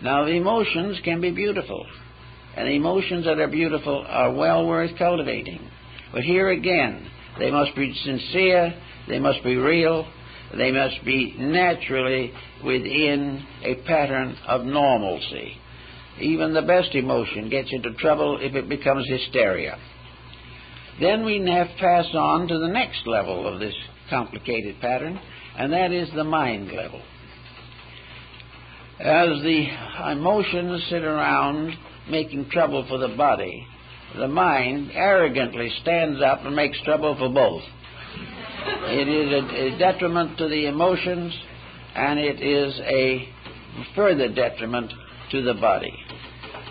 Now the emotions can be beautiful, and the emotions that are beautiful are well worth cultivating. But here again, they must be sincere, they must be real, they must be naturally within a pattern of normalcy. Even the best emotion gets into trouble if it becomes hysteria. Then we have to pass on to the next level of this complicated pattern, and that is the mind level. As the emotions sit around making trouble for the body, the mind arrogantly stands up and makes trouble for both. It is a detriment to the emotions, and it is a further detriment to the body.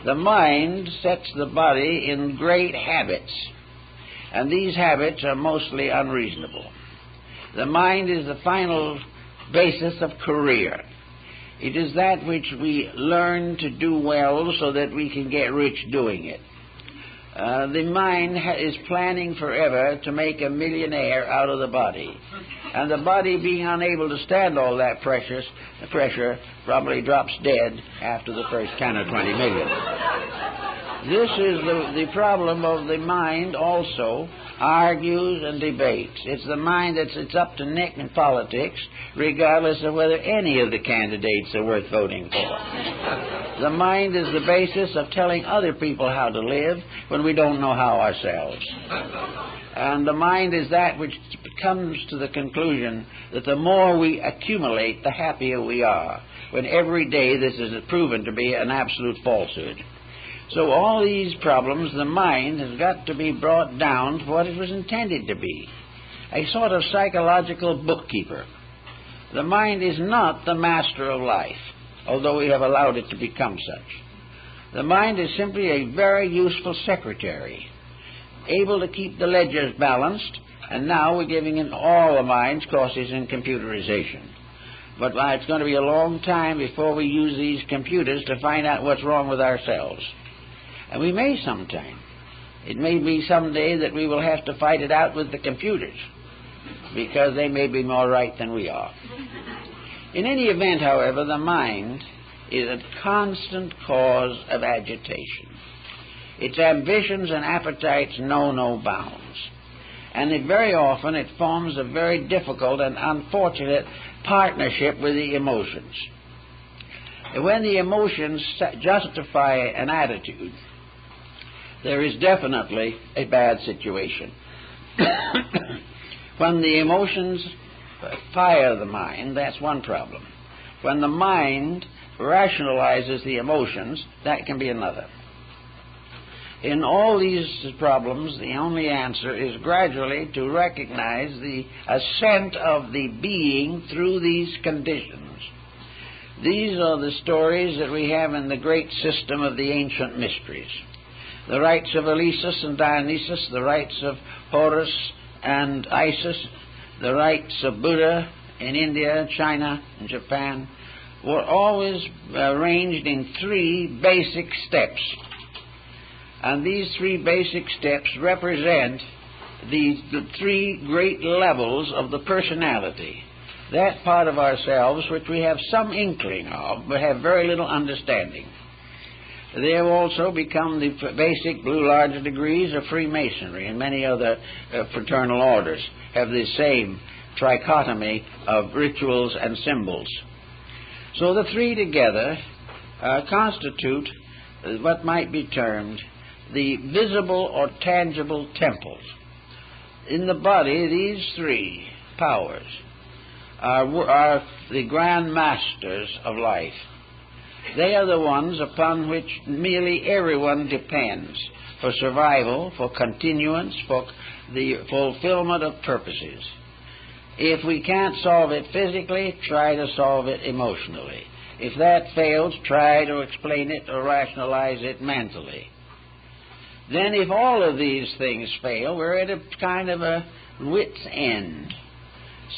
The mind sets the body in great habits, and these habits are mostly unreasonable. The mind is the final basis of career. It is that which we learn to do well so that we can get rich doing it. The mind is planning forever to make a millionaire out of the body. And the body, being unable to stand all that pressure, probably drops dead after the first 10 or 20 million. This is the problem of the mind also, argues and debates. It's the mind it's up to neck in politics, regardless of whether any of the candidates are worth voting for. The mind is the basis of telling other people how to live when we don't know how ourselves. And the mind is that which comes to the conclusion that the more we accumulate, the happier we are, when every day this is proven to be an absolute falsehood. So all these problems, the mind has got to be brought down to what it was intended to be, a sort of psychological bookkeeper. The mind is not the master of life, although we have allowed it to become such. The mind is simply a very useful secretary, able to keep the ledgers balanced, and now we're giving in all the mind's courses in computerization. But it's going to be a long time before we use these computers to find out what's wrong with ourselves. And we may sometime. It may be someday that we will have to fight it out with the computers, because they may be more right than we are. In any event, however, the mind is a constant cause of agitation. Its ambitions and appetites know no bounds. And very often it forms a very difficult and unfortunate partnership with the emotions. When the emotions justify an attitude, there is definitely a bad situation. When the emotions fire the mind, that's one problem. When the mind rationalizes the emotions, that can be another. In all these problems, the only answer is gradually to recognize the ascent of the being through these conditions. These are the stories that we have in the great system of the ancient mysteries. The rites of Elysus and Dionysus, the rites of Horus and Isis, the rites of Buddha in India, China, and Japan, were always arranged in three basic steps. And these three basic steps represent the three great levels of the personality, that part of ourselves which we have some inkling of, but have very little understanding. They have also become the basic Blue Lodge degrees of Freemasonry, and many other fraternal orders have the same trichotomy of rituals and symbols. So the three together constitute what might be termed the visible or tangible temples. In the body, these three powers are the grand masters of life. They are the ones upon which nearly everyone depends for survival, for continuance, for the fulfillment of purposes. If we can't solve it physically, try to solve it emotionally. If that fails, try to explain it or rationalize it mentally. Then if all of these things fail, we're at a kind of a wit's end.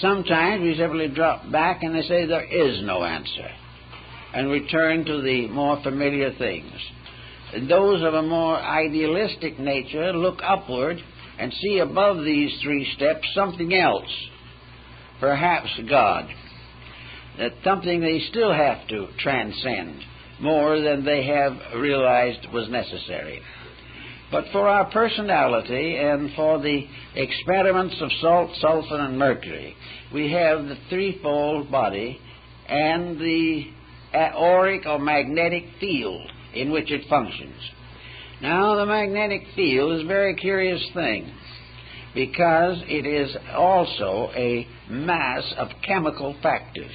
Sometimes we simply drop back and they say there is no answer, and return to the more familiar things. And those of a more idealistic nature look upward and see above these three steps something else, perhaps God. That's something they still have to transcend more than they have realized was necessary. But for our personality and for the experiments of salt, sulfur, and mercury, we have the threefold body and the auric or magnetic field in which it functions. Now, the magnetic field is a very curious thing, because it is also a mass of chemical factors.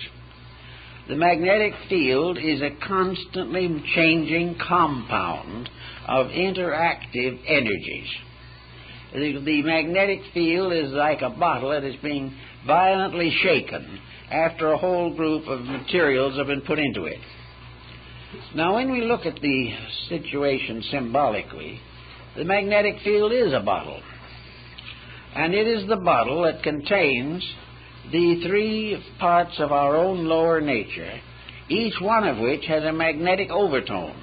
The magnetic field is a constantly changing compound of interactive energies. The magnetic field is like a bottle that is being violently shaken after a whole group of materials have been put into it. Now, when we look at the situation symbolically, the magnetic field is a bottle. And it is the bottle that contains the three parts of our own lower nature, each one of which has a magnetic overtone.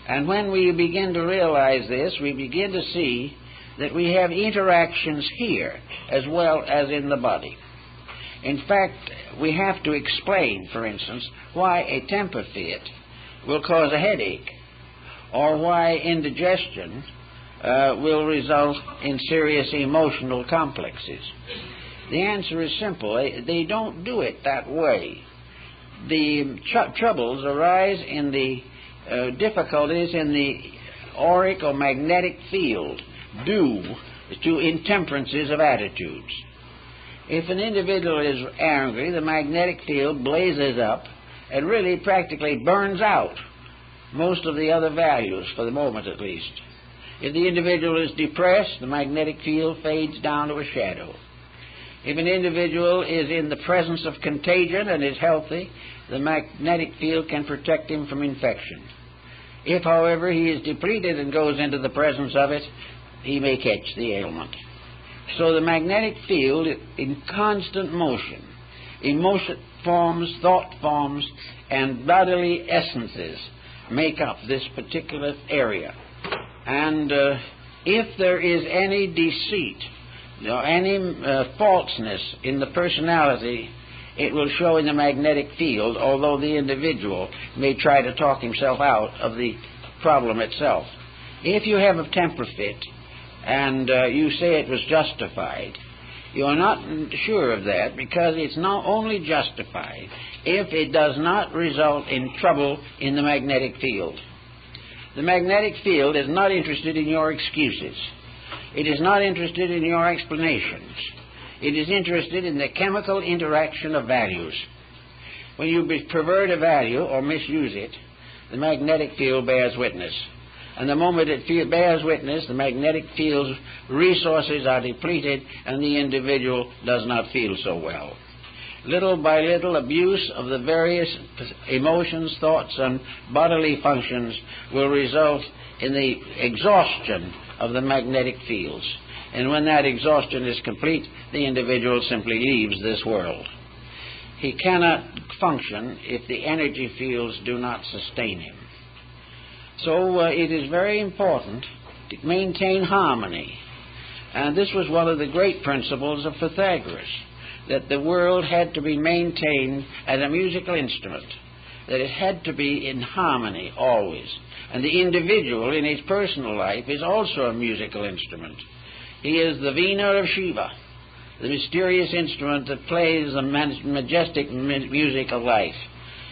And when we begin to realize this, we begin to see that we have interactions here as well as in the body. In fact, we have to explain, for instance, why a temper fit will cause a headache, or why indigestion will result in serious emotional complexes. The answer is simple. They don't do it that way. The troubles arise in the difficulties in the auric or magnetic field due to intemperances of attitudes. If an individual is angry, the magnetic field blazes up and really practically burns out most of the other values, for the moment at least. If the individual is depressed, the magnetic field fades down to a shadow. If an individual is in the presence of contagion and is healthy, the magnetic field can protect him from infection. If, however, he is depleted and goes into the presence of it, he may catch the ailment. So the magnetic field, in constant motion, emotion forms, thought forms, and bodily essences make up this particular area. And if there is any deceit, any falseness in the personality, it will show in the magnetic field, although the individual may try to talk himself out of the problem itself. If you have a temper fit and you say it was justified, you are not sure of that, because it's not only justified if it does not result in trouble in the magnetic field. The magnetic field is not interested in your excuses. It is not interested in your explanations. It is interested in the chemical interaction of values. When you pervert a value or misuse it, the magnetic field bears witness. And the moment it bears witness, the magnetic field's resources are depleted and the individual does not feel so well. Little by little, abuse of the various emotions, thoughts, and bodily functions will result in the exhaustion of the magnetic fields. And when that exhaustion is complete, the individual simply leaves this world. He cannot function if the energy fields do not sustain him. So it is very important to maintain harmony. And this was one of the great principles of Pythagoras, that the world had to be maintained as a musical instrument, that it had to be in harmony always. And the individual in his personal life is also a musical instrument. He is the Veena of Shiva, the mysterious instrument that plays the majestic music of life.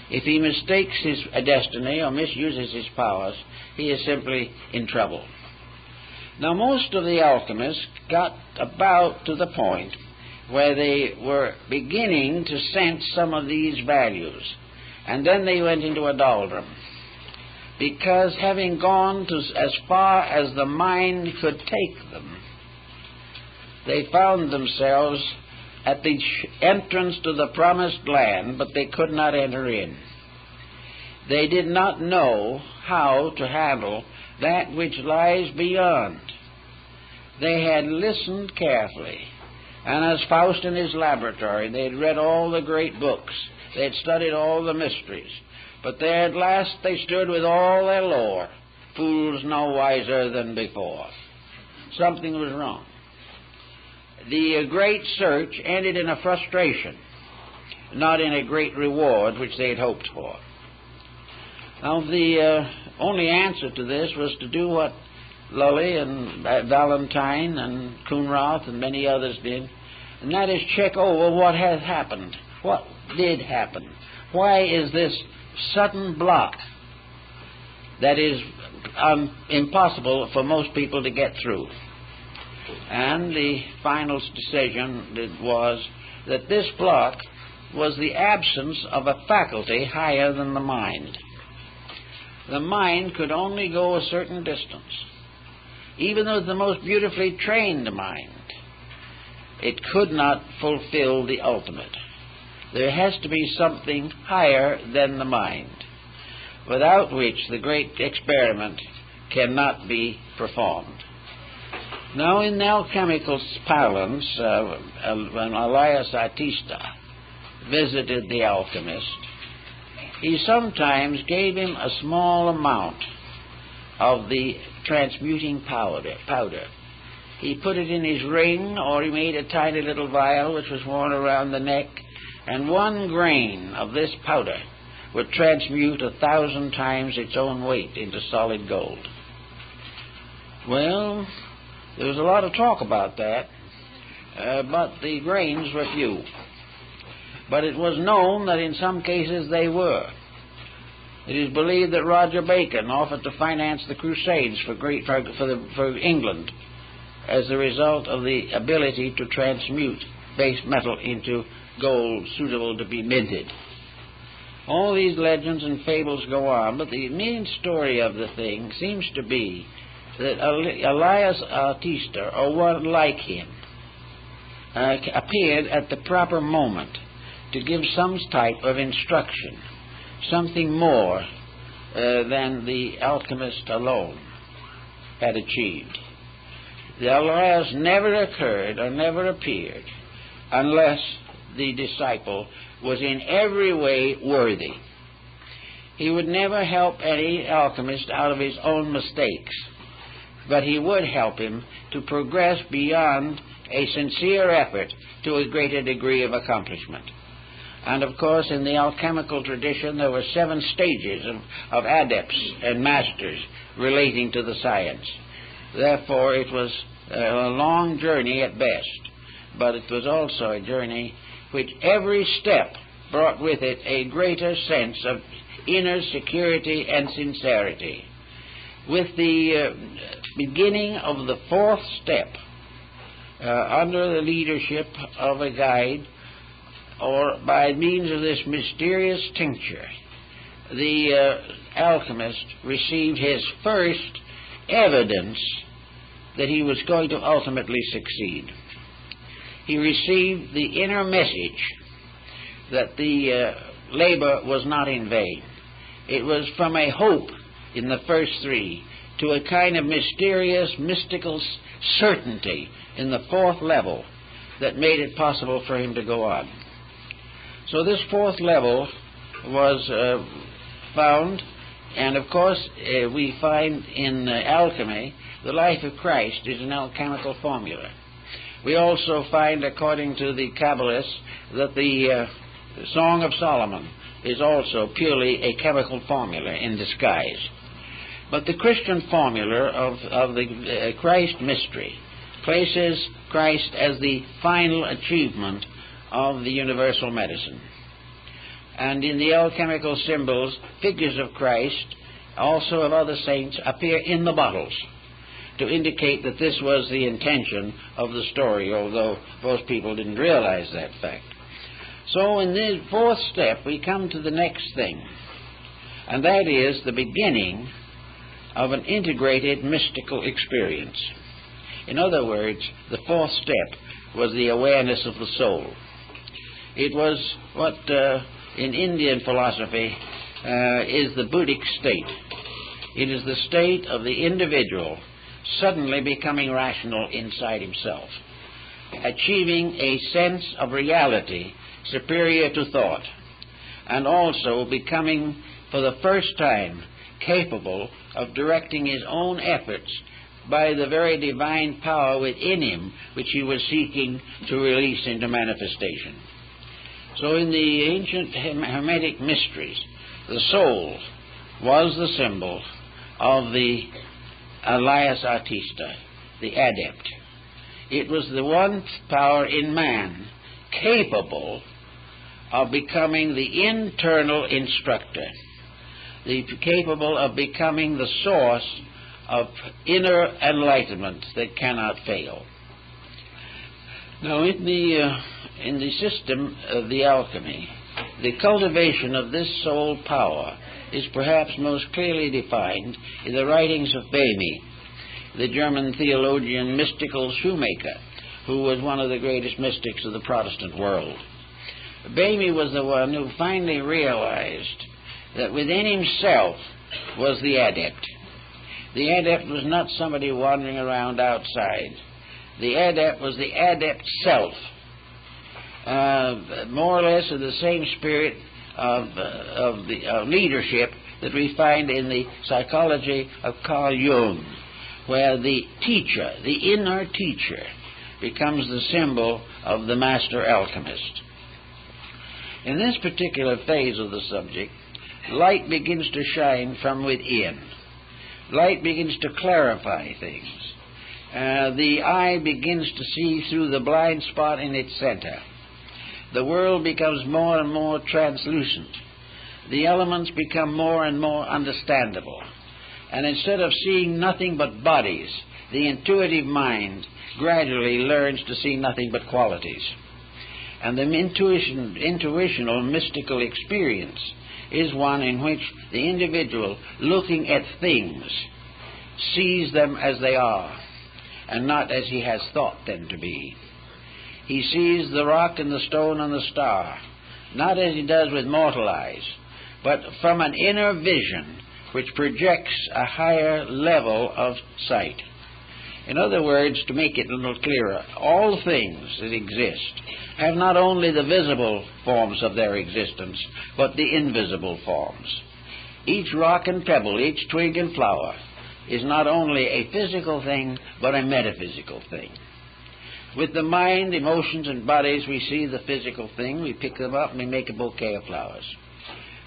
If he mistakes his destiny or misuses his powers, he is simply in trouble. Now, most of the alchemists got about to the point where they were beginning to sense some of these values, and then they went into a doldrum, because having gone to as far as the mind could take them, they found themselves at the entrance to the promised land, but they could not enter in. They did not know how to handle that which lies beyond. They had listened carefully, and as Faust in his laboratory, they had read all the great books, they had studied all the mysteries, but there at last they stood with all their lore, fools no wiser than before. Something was wrong. The great search ended in a frustration, not in a great reward which they had hoped for. Now, the only answer to this was to do what Lully and Valentine and Coonroth and many others did, and that is check over what has happened. What did happen? Why is this sudden block that is impossible for most people to get through? And the final decision was that this block was the absence of a faculty higher than the mind. The mind could only go a certain distance. Even with the most beautifully trained mind, it could not fulfill the ultimate. There has to be something higher than the mind, without which the great experiment cannot be performed. Now, in alchemical parlance, when Elias Artista visited the alchemist, he sometimes gave him a small amount of the transmuting powder. He put it in his ring, or he made a tiny little vial which was worn around the neck, and 1 grain of this powder would transmute 1,000 times its own weight into solid gold. Well, there was a lot of talk about that, but the grains were few. But it was known that in some cases they were. It is believed that Roger Bacon offered to finance the Crusades for England as a result of the ability to transmute base metal into gold suitable to be minted. All these legends and fables go on, but the main story of the thing seems to be that Elias Artista, or one like him, appeared at the proper moment to give some type of instruction, something more than the alchemist alone had achieved. The Elias never occurred or never appeared unless the disciple was in every way worthy. He would never help any alchemist out of his own mistakes, but he would help him to progress beyond a sincere effort to a greater degree of accomplishment. And of course, in the alchemical tradition, there were 7 stages of adepts and masters relating to the science. Therefore, it was a long journey at best, but it was also a journey which every step brought with it a greater sense of inner security and sincerity. With the beginning of the 4th step, under the leadership of a guide, or by means of this mysterious tincture, the alchemist received his first evidence that he was going to ultimately succeed. He received the inner message that the labor was not in vain. It was from a hope in the first 3 to a kind of mysterious, mystical certainty in the 4th level that made it possible for him to go on. So this 4th level was found, and of course we find in alchemy the life of Christ is an alchemical formula. We also find, according to the Kabbalists, that the Song of Solomon is also purely a chemical formula in disguise. But the Christian formula of the Christ mystery places Christ as the final achievement of the universal medicine. And in the alchemical symbols, figures of Christ, also of other saints, appear in the bottles to indicate that this was the intention of the story, although most people didn't realize that fact. So in the 4th step, we come to the next thing, and that is the beginning of an integrated mystical experience. In other words, the 4th step was the awareness of the soul. It was what in Indian philosophy is the Buddhic state. It is the state of the individual suddenly becoming rational inside himself, achieving a sense of reality superior to thought, and also becoming for the first time capable of directing his own efforts by the very divine power within him which he was seeking to release into manifestation. So in the ancient Hermetic mysteries, the soul was the symbol of the Elias Artista, the adept. It was the one power in man capable of becoming the internal instructor, capable of becoming the source of inner enlightenment that cannot fail. Now, in the system of the alchemy, the cultivation of this soul power is perhaps most clearly defined in the writings of Böhme, the German theologian, mystical shoemaker, who was one of the greatest mystics of the Protestant world. Böhme was the one who finally realized that within himself was the adept. The adept was not somebody wandering around outside. The adept was the adept self, more or less of the same spirit of leadership that we find in the psychology of Carl Jung, where the teacher, the inner teacher, becomes the symbol of the master alchemist. In this particular phase of the subject, light begins to shine from within. Light begins to clarify things. The eye begins to see through the blind spot in its center. The world becomes more and more translucent. The elements become more and more understandable. And instead of seeing nothing but bodies, the intuitive mind gradually learns to see nothing but qualities. And the intuitional mystical experience is one in which the individual, looking at things, sees them as they are, and not as he has thought them to be. He sees the rock and the stone and the star, not as he does with mortal eyes, but from an inner vision which projects a higher level of sight. In other words, to make it a little clearer, all things that exist have not only the visible forms of their existence, but the invisible forms. Each rock and pebble, each twig and flower is not only a physical thing, but a metaphysical thing. With the mind, emotions, and bodies, we see the physical thing, we pick them up, and we make a bouquet of flowers.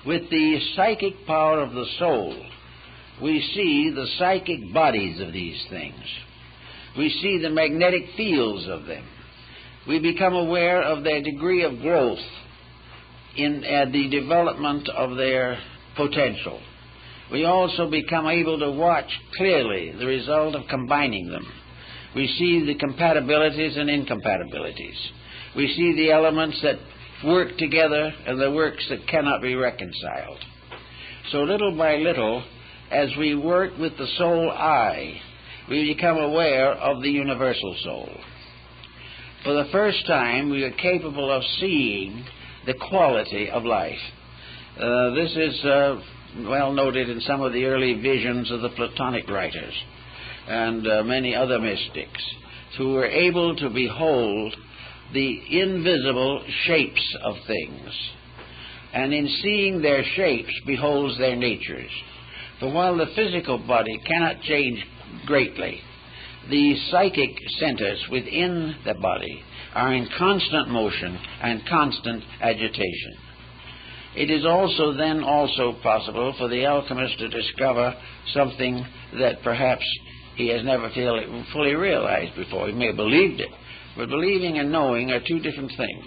With the psychic power of the soul, we see the psychic bodies of these things. We see the magnetic fields of them. We become aware of their degree of growth in the development of their potential. We also become able to watch clearly the result of combining them. We see the compatibilities and incompatibilities. We see the elements that work together and the works that cannot be reconciled. So little by little, as we work with the soul eye, we become aware of the universal soul. For the first time, we are capable of seeing the quality of life. This is well noted in some of the early visions of the Platonic writers and many other mystics who were able to behold the invisible shapes of things, and in seeing their shapes beholds their natures. For while the physical body cannot change greatly, the psychic centers within the body are in constant motion and constant agitation. It is also then possible for the alchemist to discover something that perhaps he has never fully realized before. He may have believed it, but believing and knowing are two different things.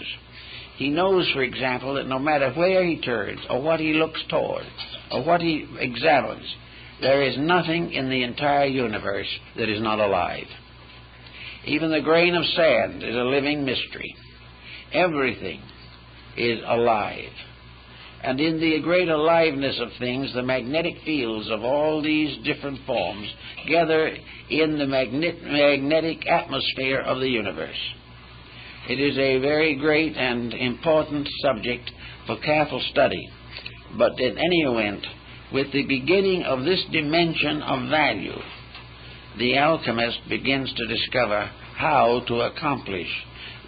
He knows, for example, that no matter where he turns or what he looks toward or what he examines, there is nothing in the entire universe that is not alive. Even the grain of sand is a living mystery. Everything is alive. And in the great aliveness of things, the magnetic fields of all these different forms gather in the magnetic atmosphere of the universe. It is a very great and important subject for careful study. But in any event, with the beginning of this dimension of value, the alchemist begins to discover how to accomplish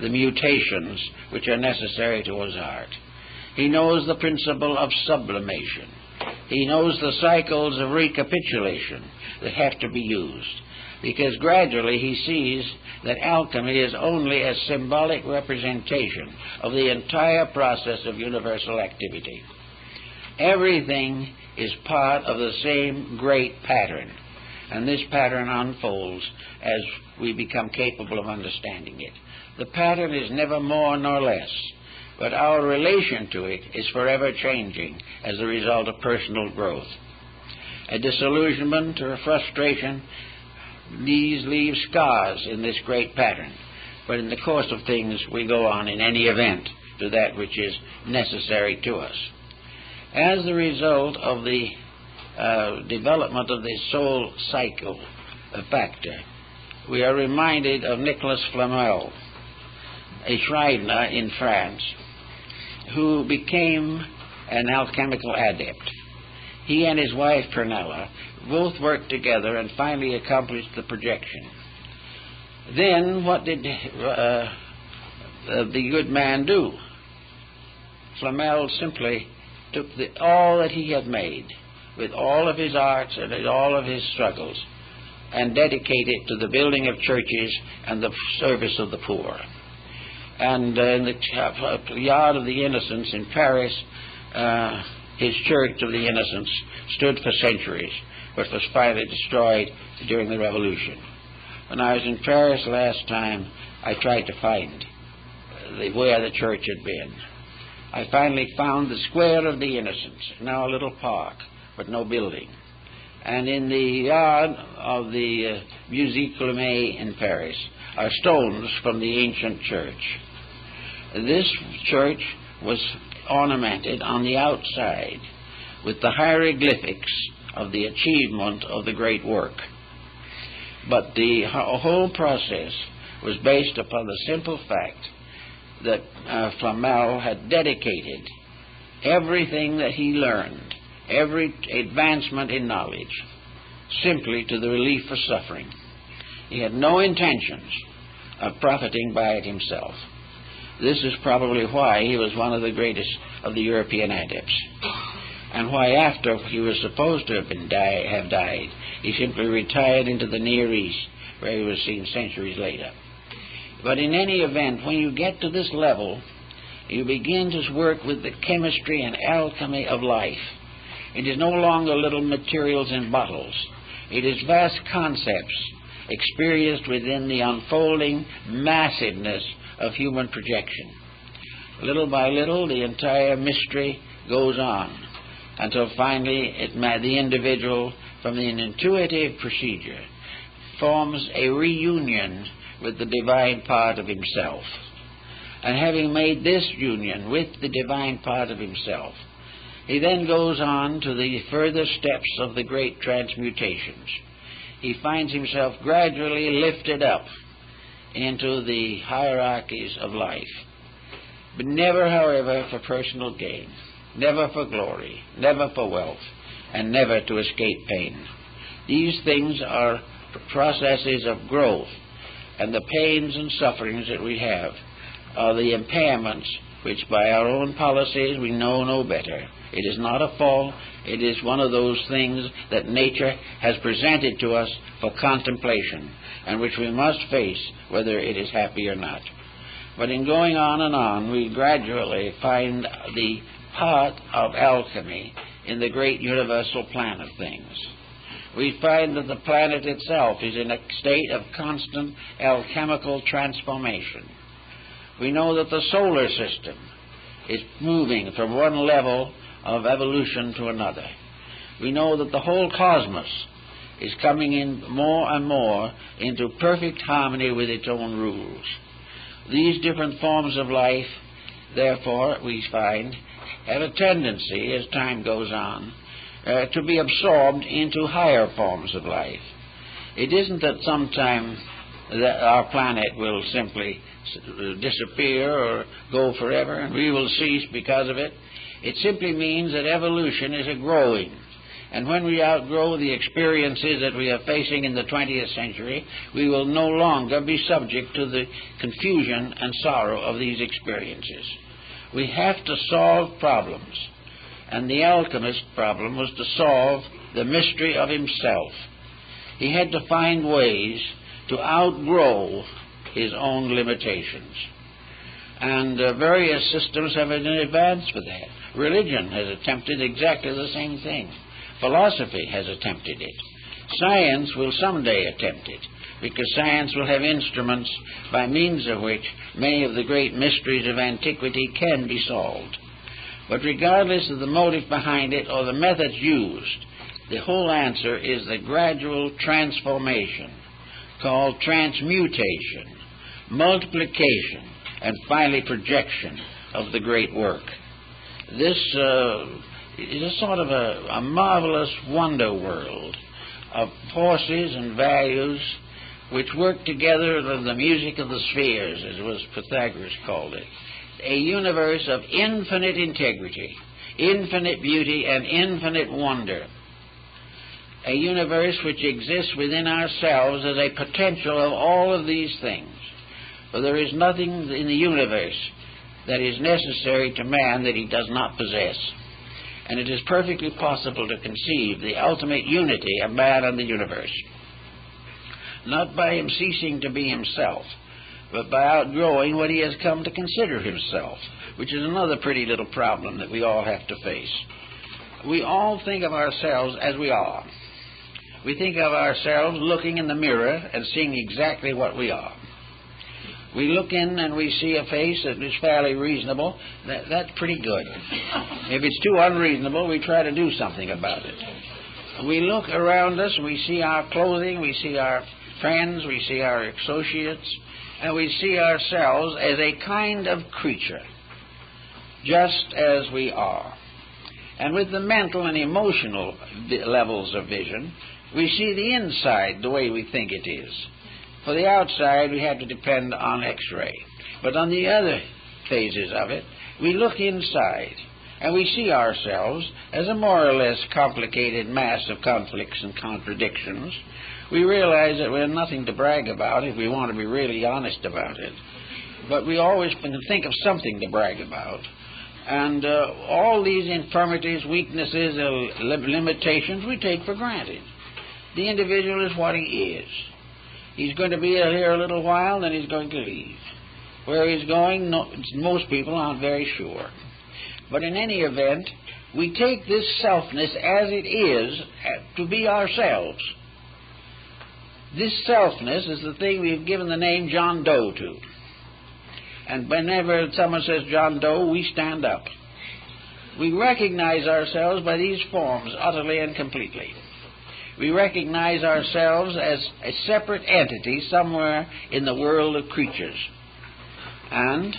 the mutations which are necessary to his art. He knows the principle of sublimation. He knows the cycles of recapitulation that have to be used, because gradually he sees that alchemy is only a symbolic representation of the entire process of universal activity. Everything is part of the same great pattern, and this pattern unfolds as we become capable of understanding it. The pattern is never more nor less, but our relation to it is forever changing as a result of personal growth. A disillusionment or a frustration, these leave scars in this great pattern. but in the course of things we go on in any event to that which is necessary to us. As the result of the development of the soul cycle factor, we are reminded of Nicolas Flamel, a Scrivener in France, who became an alchemical adept. He and his wife Pernilla both worked together and finally accomplished the projection. Then what did the good man do? Flamel simply took all that he had made, with all of his arts and all of his struggles, and dedicated it to the building of churches and the service of the poor. And in the Yard of the Innocents in Paris, his Church of the Innocents stood for centuries, but was finally destroyed during the Revolution. When I was in Paris last time, I tried to find where the church had been. I finally found the Square of the Innocents, now a little park, but no building. And in the yard of the Musée Clément in Paris are stones from the ancient church. This church was ornamented on the outside with the hieroglyphics of the achievement of the great work. But the whole process was based upon the simple fact that Flamel had dedicated everything that he learned, every advancement in knowledge, simply to the relief of suffering. He had no intentions of profiting by it himself. This is probably why he was one of the greatest of the European adepts, and why after he was supposed to have died, he simply retired into the Near East, where he was seen centuries later. But in any event, when you get to this level, you begin to work with the chemistry and alchemy of life. It is no longer little materials in bottles. It is vast concepts experienced within the unfolding massiveness of human projection. Little by little, the entire mystery goes on until finally the individual, from an intuitive procedure, forms a reunion with the divine part of himself. And having made this union with the divine part of himself, he then goes on to the further steps of the great transmutations. He finds himself gradually lifted up into the hierarchies of life, but never, however, for personal gain, never for glory, never for wealth, and never to escape pain. These things are processes of growth, and the pains and sufferings that we have are the impairments which by our own policies we know no better. It is not a fault. It is one of those things that nature has presented to us for contemplation, and which we must face whether it is happy or not. But in going on and on, we gradually find the part of alchemy in the great universal plan of things. We find that the planet itself is in a state of constant alchemical transformation. We know that the solar system is moving from one level of evolution to another. We know that the whole cosmos is coming in more and more into perfect harmony with its own rules. These different forms of life, therefore, we find, have a tendency, as time goes on, to be absorbed into higher forms of life. It isn't that sometime that our planet will simply disappear or go forever and we will cease because of it. It simply means that evolution is a growing. And when we outgrow the experiences that we are facing in the 20th century, we will no longer be subject to the confusion and sorrow of these experiences. We have to solve problems. And the alchemist's problem was to solve the mystery of himself. He had to find ways to outgrow his own limitations. And various systems have been advanced for that. Religion has attempted exactly the same thing. Philosophy has attempted it. Science will someday attempt it, because science will have instruments by means of which many of the great mysteries of antiquity can be solved. But regardless of the motive behind it or the methods used, the whole answer is the gradual transformation, called transmutation, multiplication, and finally projection of the great work. This is a sort of a marvelous wonder world of forces and values which work together in the music of the spheres, as was Pythagoras called it. A universe of infinite integrity, infinite beauty, and infinite wonder. A universe which exists within ourselves as a potential of all of these things. For there is nothing in the universe that is necessary to man that he does not possess. And it is perfectly possible to conceive the ultimate unity of man and the universe, not by him ceasing to be himself, but by outgrowing what he has come to consider himself, which is another pretty little problem that we all have to face. We all think of ourselves as we are. We think of ourselves looking in the mirror and seeing exactly what we are. We look in and we see a face that is fairly reasonable. That's pretty good. If it's too unreasonable, we try to do something about it. We look around us, we see our clothing, we see our friends, we see our associates, and we see ourselves as a kind of creature, just as we are. And with the mental and emotional levels of vision, we see the inside the way we think it is. For the outside, we have to depend on X-ray. But on the other phases of it, we look inside, and we see ourselves as a more or less complicated mass of conflicts and contradictions. We realize that we're nothing to brag about if we want to be really honest about it. But we always can think of something to brag about. And all these infirmities, weaknesses, limitations, we take for granted. The individual is what he is. He's going to be here a little while, then he's going to leave. Where he's going, most people aren't very sure. But in any event, we take this selfness as it is to be ourselves. This selfness is the thing we've given the name John Doe to. And whenever someone says John Doe, we stand up. We recognize ourselves by these forms utterly and completely. We recognize ourselves as a separate entity somewhere in the world of creatures. And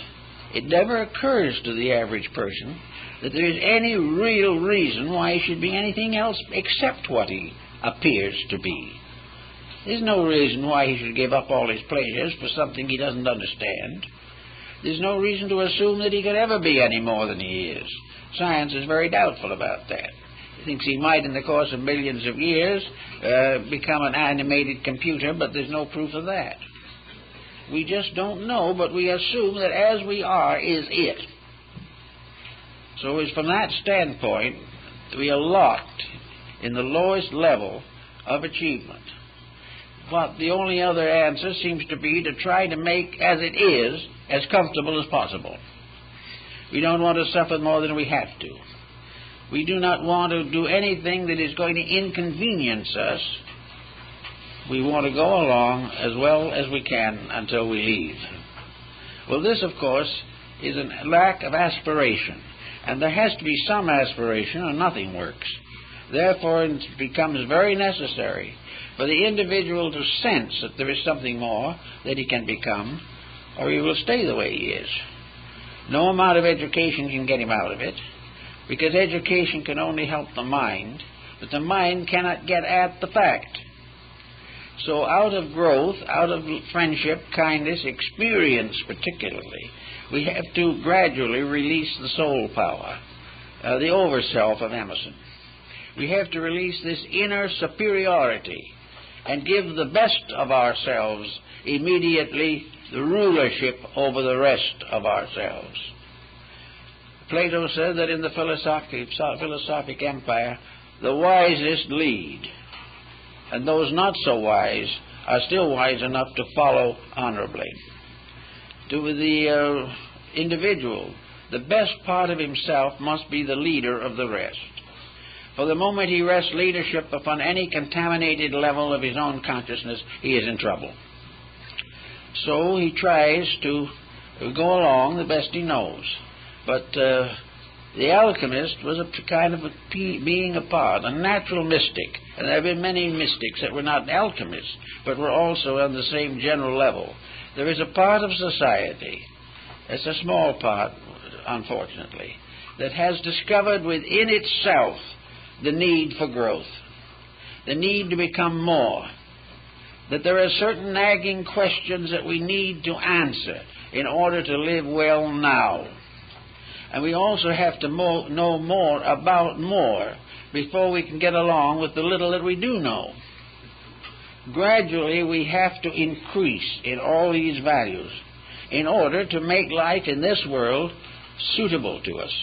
it never occurs to the average person that there is any real reason why he should be anything else except what he appears to be. There's no reason why he should give up all his pleasures for something he doesn't understand. There's no reason to assume that he could ever be any more than he is. Science is very doubtful about that. He thinks he might, in the course of millions of years, become an animated computer, but there's no proof of that. We just don't know, but we assume that as we are is it. So it's from that standpoint, we are locked in the lowest level of achievement. But the only other answer seems to be to try to make as it is as comfortable as possible. We don't want to suffer more than we have to. We do not want to do anything that is going to inconvenience us. We want to go along as well as we can until we leave. Well, this, of course, is a lack of aspiration. And there has to be some aspiration or nothing works. Therefore, it becomes very necessary for the individual to sense that there is something more that he can become, or he will stay the way he is. No amount of education can get him out of it, because education can only help the mind, but the mind cannot get at the fact. So out of growth, out of friendship, kindness, experience particularly, we have to gradually release the soul power, the over-self of Emerson. We have to release this inner superiority and give the best of ourselves immediately the rulership over the rest of ourselves. Plato said that in the philosophic empire, the wisest lead, and those not so wise are still wise enough to follow honorably. To the individual, the best part of himself must be the leader of the rest. For the moment he rests leadership upon any contaminated level of his own consciousness, he is in trouble. So he tries to go along the best he knows. But the alchemist was a kind of a being apart, a natural mystic. And there have been many mystics that were not alchemists, but were also on the same general level. there is a part of society, it's a small part, unfortunately, that has discovered within itself the need for growth, the need to become more, that there are certain nagging questions that we need to answer in order to live well now. And we also have to know more about more before we can get along with the little that we do know. Gradually, we have to increase in all these values in order to make life in this world suitable to us.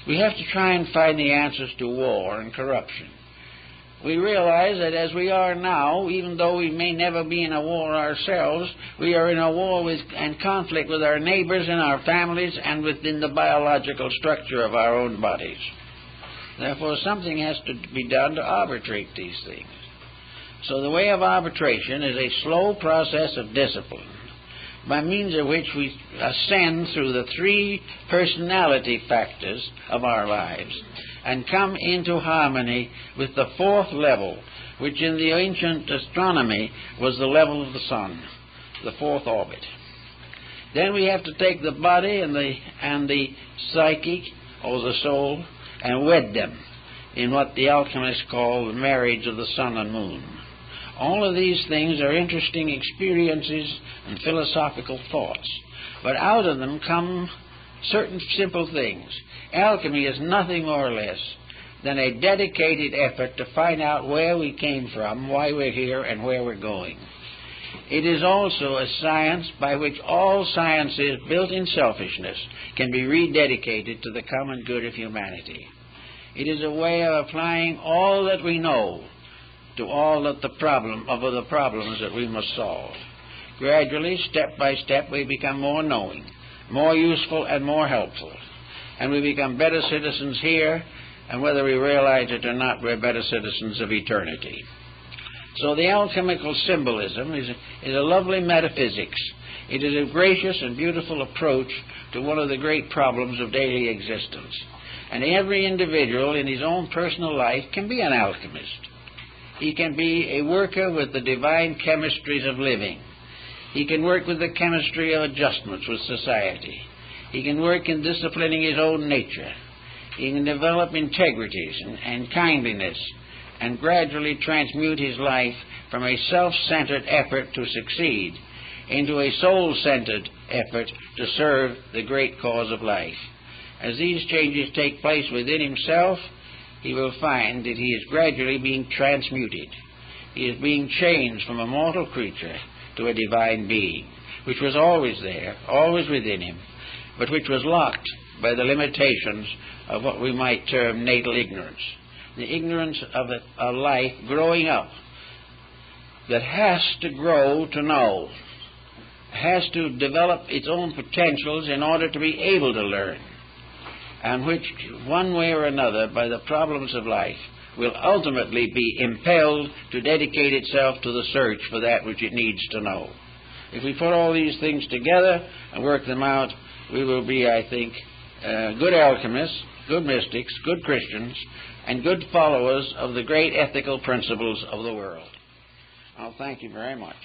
We have to try and find the answers to war and corruption. We realize that as we are now, even though we may never be in a war ourselves, we are in a war and conflict with our neighbors and our families and within the biological structure of our own bodies. Therefore, something has to be done to arbitrate these things. So the way of arbitration is a slow process of discipline, by means of which we ascend through the three personality factors of our lives and come into harmony with the fourth level, which in the ancient astronomy was the level of the sun, the fourth orbit. Then we have to take the body and the psychic, or the soul, and wed them in what the alchemists call the marriage of the sun and moon. All of these things are interesting experiences and philosophical thoughts, but out of them come certain simple things. Alchemy is nothing more or less than a dedicated effort to find out where we came from, why we're here, and where we're going. It is also a science by which all sciences built in selfishness can be rededicated to the common good of humanity. It is a way of applying all that we know to all of the problems that we must solve. Gradually, step by step, we become more knowing, more useful, and more helpful. And we become better citizens here, and whether we realize it or not, we're better citizens of eternity. So the alchemical symbolism is a lovely metaphysics. It is a gracious and beautiful approach to one of the great problems of daily existence. And every individual in his own personal life can be an alchemist. He can be a worker with the divine chemistries of living. He can work with the chemistry of adjustments with society. He can work in disciplining his own nature. He can develop integrities and kindliness and gradually transmute his life from a self-centered effort to succeed into a soul-centered effort to serve the great cause of life. As these changes take place within himself, he will find that he is gradually being transmuted. He is being changed from a mortal creature to a divine being, which was always there, always within him, but which was locked by the limitations of what we might term natal ignorance, the ignorance of a life growing up that has to grow to know, has to develop its own potentials in order to be able to learn, and which, one way or another, by the problems of life, will ultimately be impelled to dedicate itself to the search for that which it needs to know. If we put all these things together and work them out, we will be, I think, good alchemists, good mystics, good Christians, and good followers of the great ethical principles of the world. I'll thank you very much.